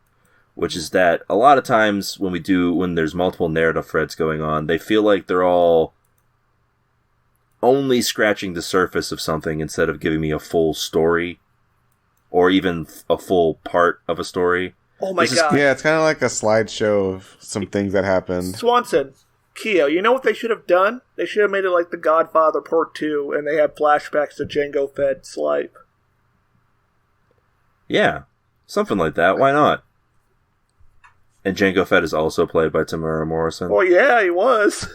Which is that a lot of times when there's multiple narrative threads going on, they feel like they're all only scratching the surface of something instead of giving me a full story or even a full part of a story. Oh my god. Yeah, it's kind of like a slideshow of some things that happened. Swanson, Keo, you know what they should have done? They should have made it like The Godfather Part 2, and they had flashbacks to Jango Fett Slipe. Yeah, something like that. Why not? And Jango Fett is also played by Tamara Morrison. Well, yeah, he was.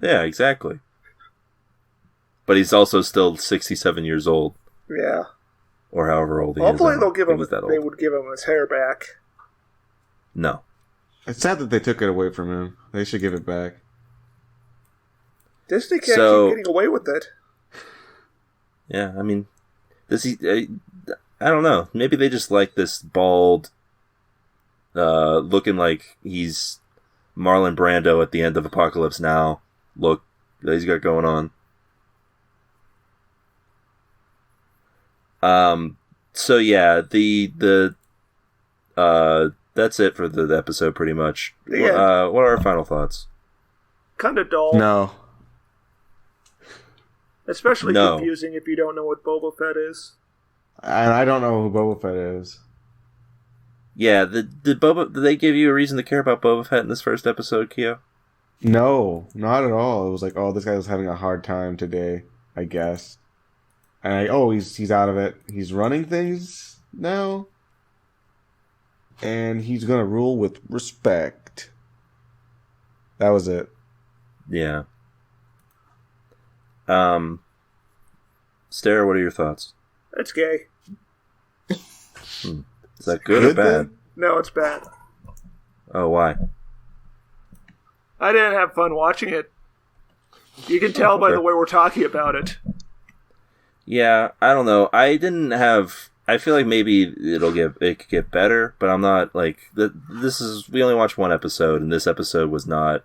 Yeah, exactly. But he's also still 67 years old. Yeah. Or however old he Hopefully is. they would give him his hair back. No. It's sad that they took it away from him. They should give it back. Disney can't keep getting away with it. Yeah, I mean, I don't know. Maybe they just like this bald, looking like he's Marlon Brando at the end of Apocalypse Now look that he's got going on. So yeah, that's it for the episode pretty much. Yeah. What are our final thoughts? Kind of dull. No. Especially confusing if you don't know what Boba Fett is. And I don't know who Boba Fett is. Yeah, did they give you a reason to care about Boba Fett in this first episode, Keo? No, not at all. It was like, oh, this guy was having a hard time today, I guess. And he's out of it. He's running things now. And he's gonna rule with respect. That was it. Yeah. Stare, what are your thoughts? It's gay. Is that good or bad? Then? No, it's bad. Oh, why? I didn't have fun watching it. You can tell by the way we're talking about it. Yeah, I don't know. I feel like maybe it could get better, but I'm not like we only watched one episode, and this episode was not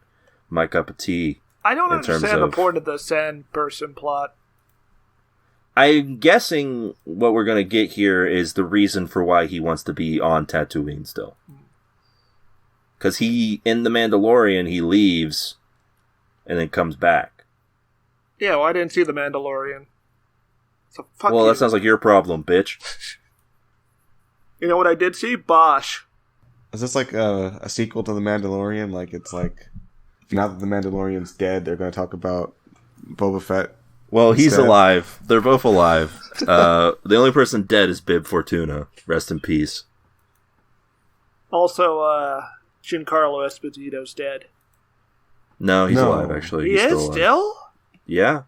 my cup of tea. I don't understand the point of the Sand Person plot. I'm guessing what we're going to get here is the reason for why he wants to be on Tatooine still. Because in The Mandalorian, he leaves and then comes back. Yeah, well, I didn't see The Mandalorian. So fuck well, you. that sounds like your problem, bitch. You know what I did see? Bosch. Is this like a sequel to The Mandalorian? Like, it's like, now that The Mandalorian's dead, they're going to talk about Boba Fett? Well, he's instead? alive. They're both alive. The only person dead is Bib Fortuna. Rest in peace. Also, Giancarlo Esposito's dead. No, he's alive, actually. He He's is alive. still? Yeah.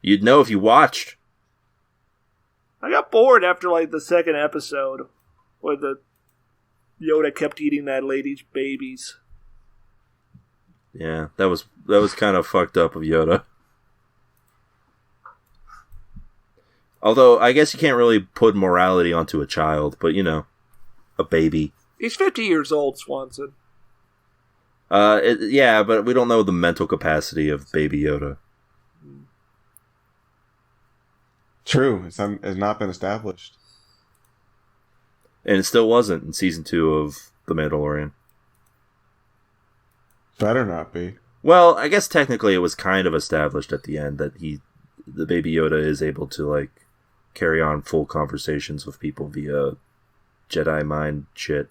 You'd know if you watched. I got bored after, like, the second episode where the Yoda kept eating that lady's babies. Yeah, that was kind of fucked up of Yoda. Although, I guess you can't really put morality onto a child, but, a baby. He's 50 years old, Swanson. Yeah, but we don't know the mental capacity of Baby Yoda. True. It's not been established. And it still wasn't in Season 2 of The Mandalorian. Better not be. Well, I guess technically it was kind of established at the end that the Baby Yoda is able to, like, carry on full conversations with people via Jedi mind shit.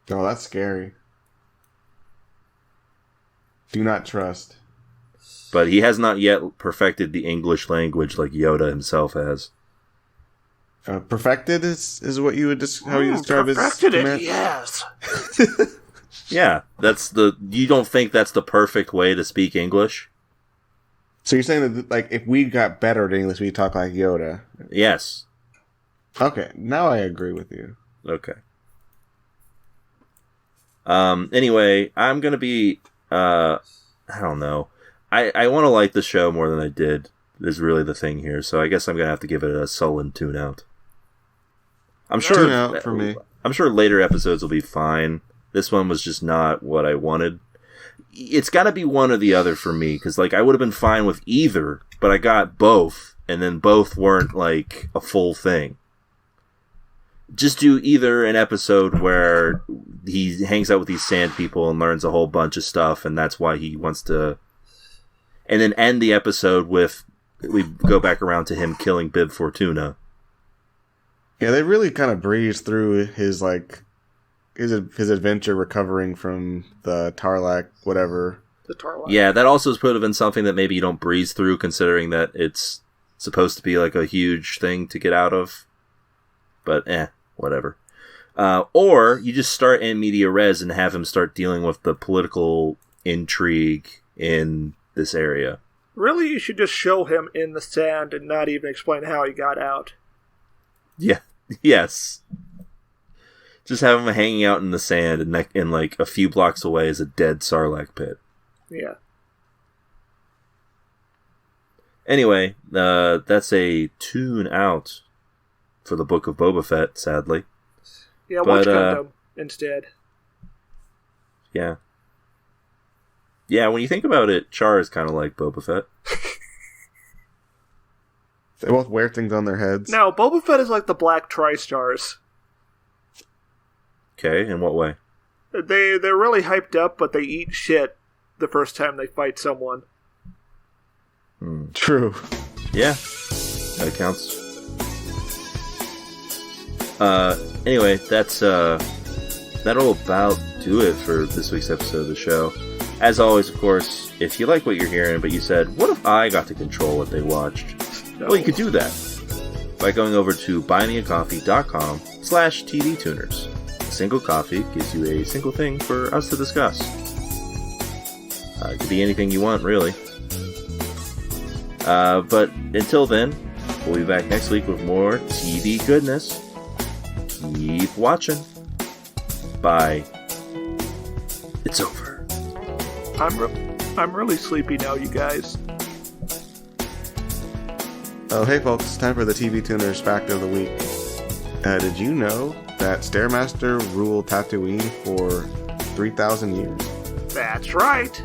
Oh, that's scary. Do not trust. But he has not yet perfected the English language like Yoda himself has. Perfected is what you would how you describe his perfected command? it, yes. Yeah, you don't think that's the perfect way to speak English? So you're saying that, like, if we got better at English, we'd talk like Yoda? Yes. Okay, now I agree with you. Okay. Anyway, I'm gonna be, I don't know. I want to like the show more than I did, is really the thing here, so I guess I'm gonna have to give it a sullen tune-out. I'm sure... Tune-out for me. I'm sure later episodes will be fine. This one was just not what I wanted. It's gotta be one or the other for me, because, like, I would have been fine with either, but I got both, and then both weren't, like, a full thing. Just do either an episode where he hangs out with these sand people and learns a whole bunch of stuff, and that's why he wants to... And then end the episode with... We go back around to him killing Bib Fortuna. Yeah, they really kind of breezed through his, like... His adventure recovering from the Tarlac, whatever. The Tarlac. Yeah, that also could have been something that maybe you don't breeze through, considering that it's supposed to be like a huge thing to get out of. But, whatever. Or you just start in media res and have him start dealing with the political intrigue in this area. Really, you should just show him in the sand and not even explain how he got out. Yeah. Yes. Just have him hanging out in the sand, and like a few blocks away is a dead Sarlacc pit. Yeah. Anyway, that's a tune out for the Book of Boba Fett, sadly. Yeah, watch Gundam instead. Yeah. Yeah, when you think about it, Char is kind of like Boba Fett. They both wear things on their heads. No, Boba Fett is like the Black Tri-Stars. Okay, in what way? They're really hyped up, but they eat shit the first time they fight someone. True. Yeah, that counts. Anyway, that'll about do it for this week's episode of the show. As always, of course, if you like what you're hearing, but you said, what if I got to control what they watched? No. Well, you could do that by going over to buymeacoffee.com/TVtuners. A single coffee gives you a single thing for us to discuss. It could be anything you want, really. But until then, we'll be back next week with more TV goodness. Keep watching. Bye. It's over. I'm really sleepy now, you guys. Oh, hey folks, it's time for the TV Tuners Fact of the Week. Did you know that Stairmaster ruled Tatooine for 3,000 years? That's right.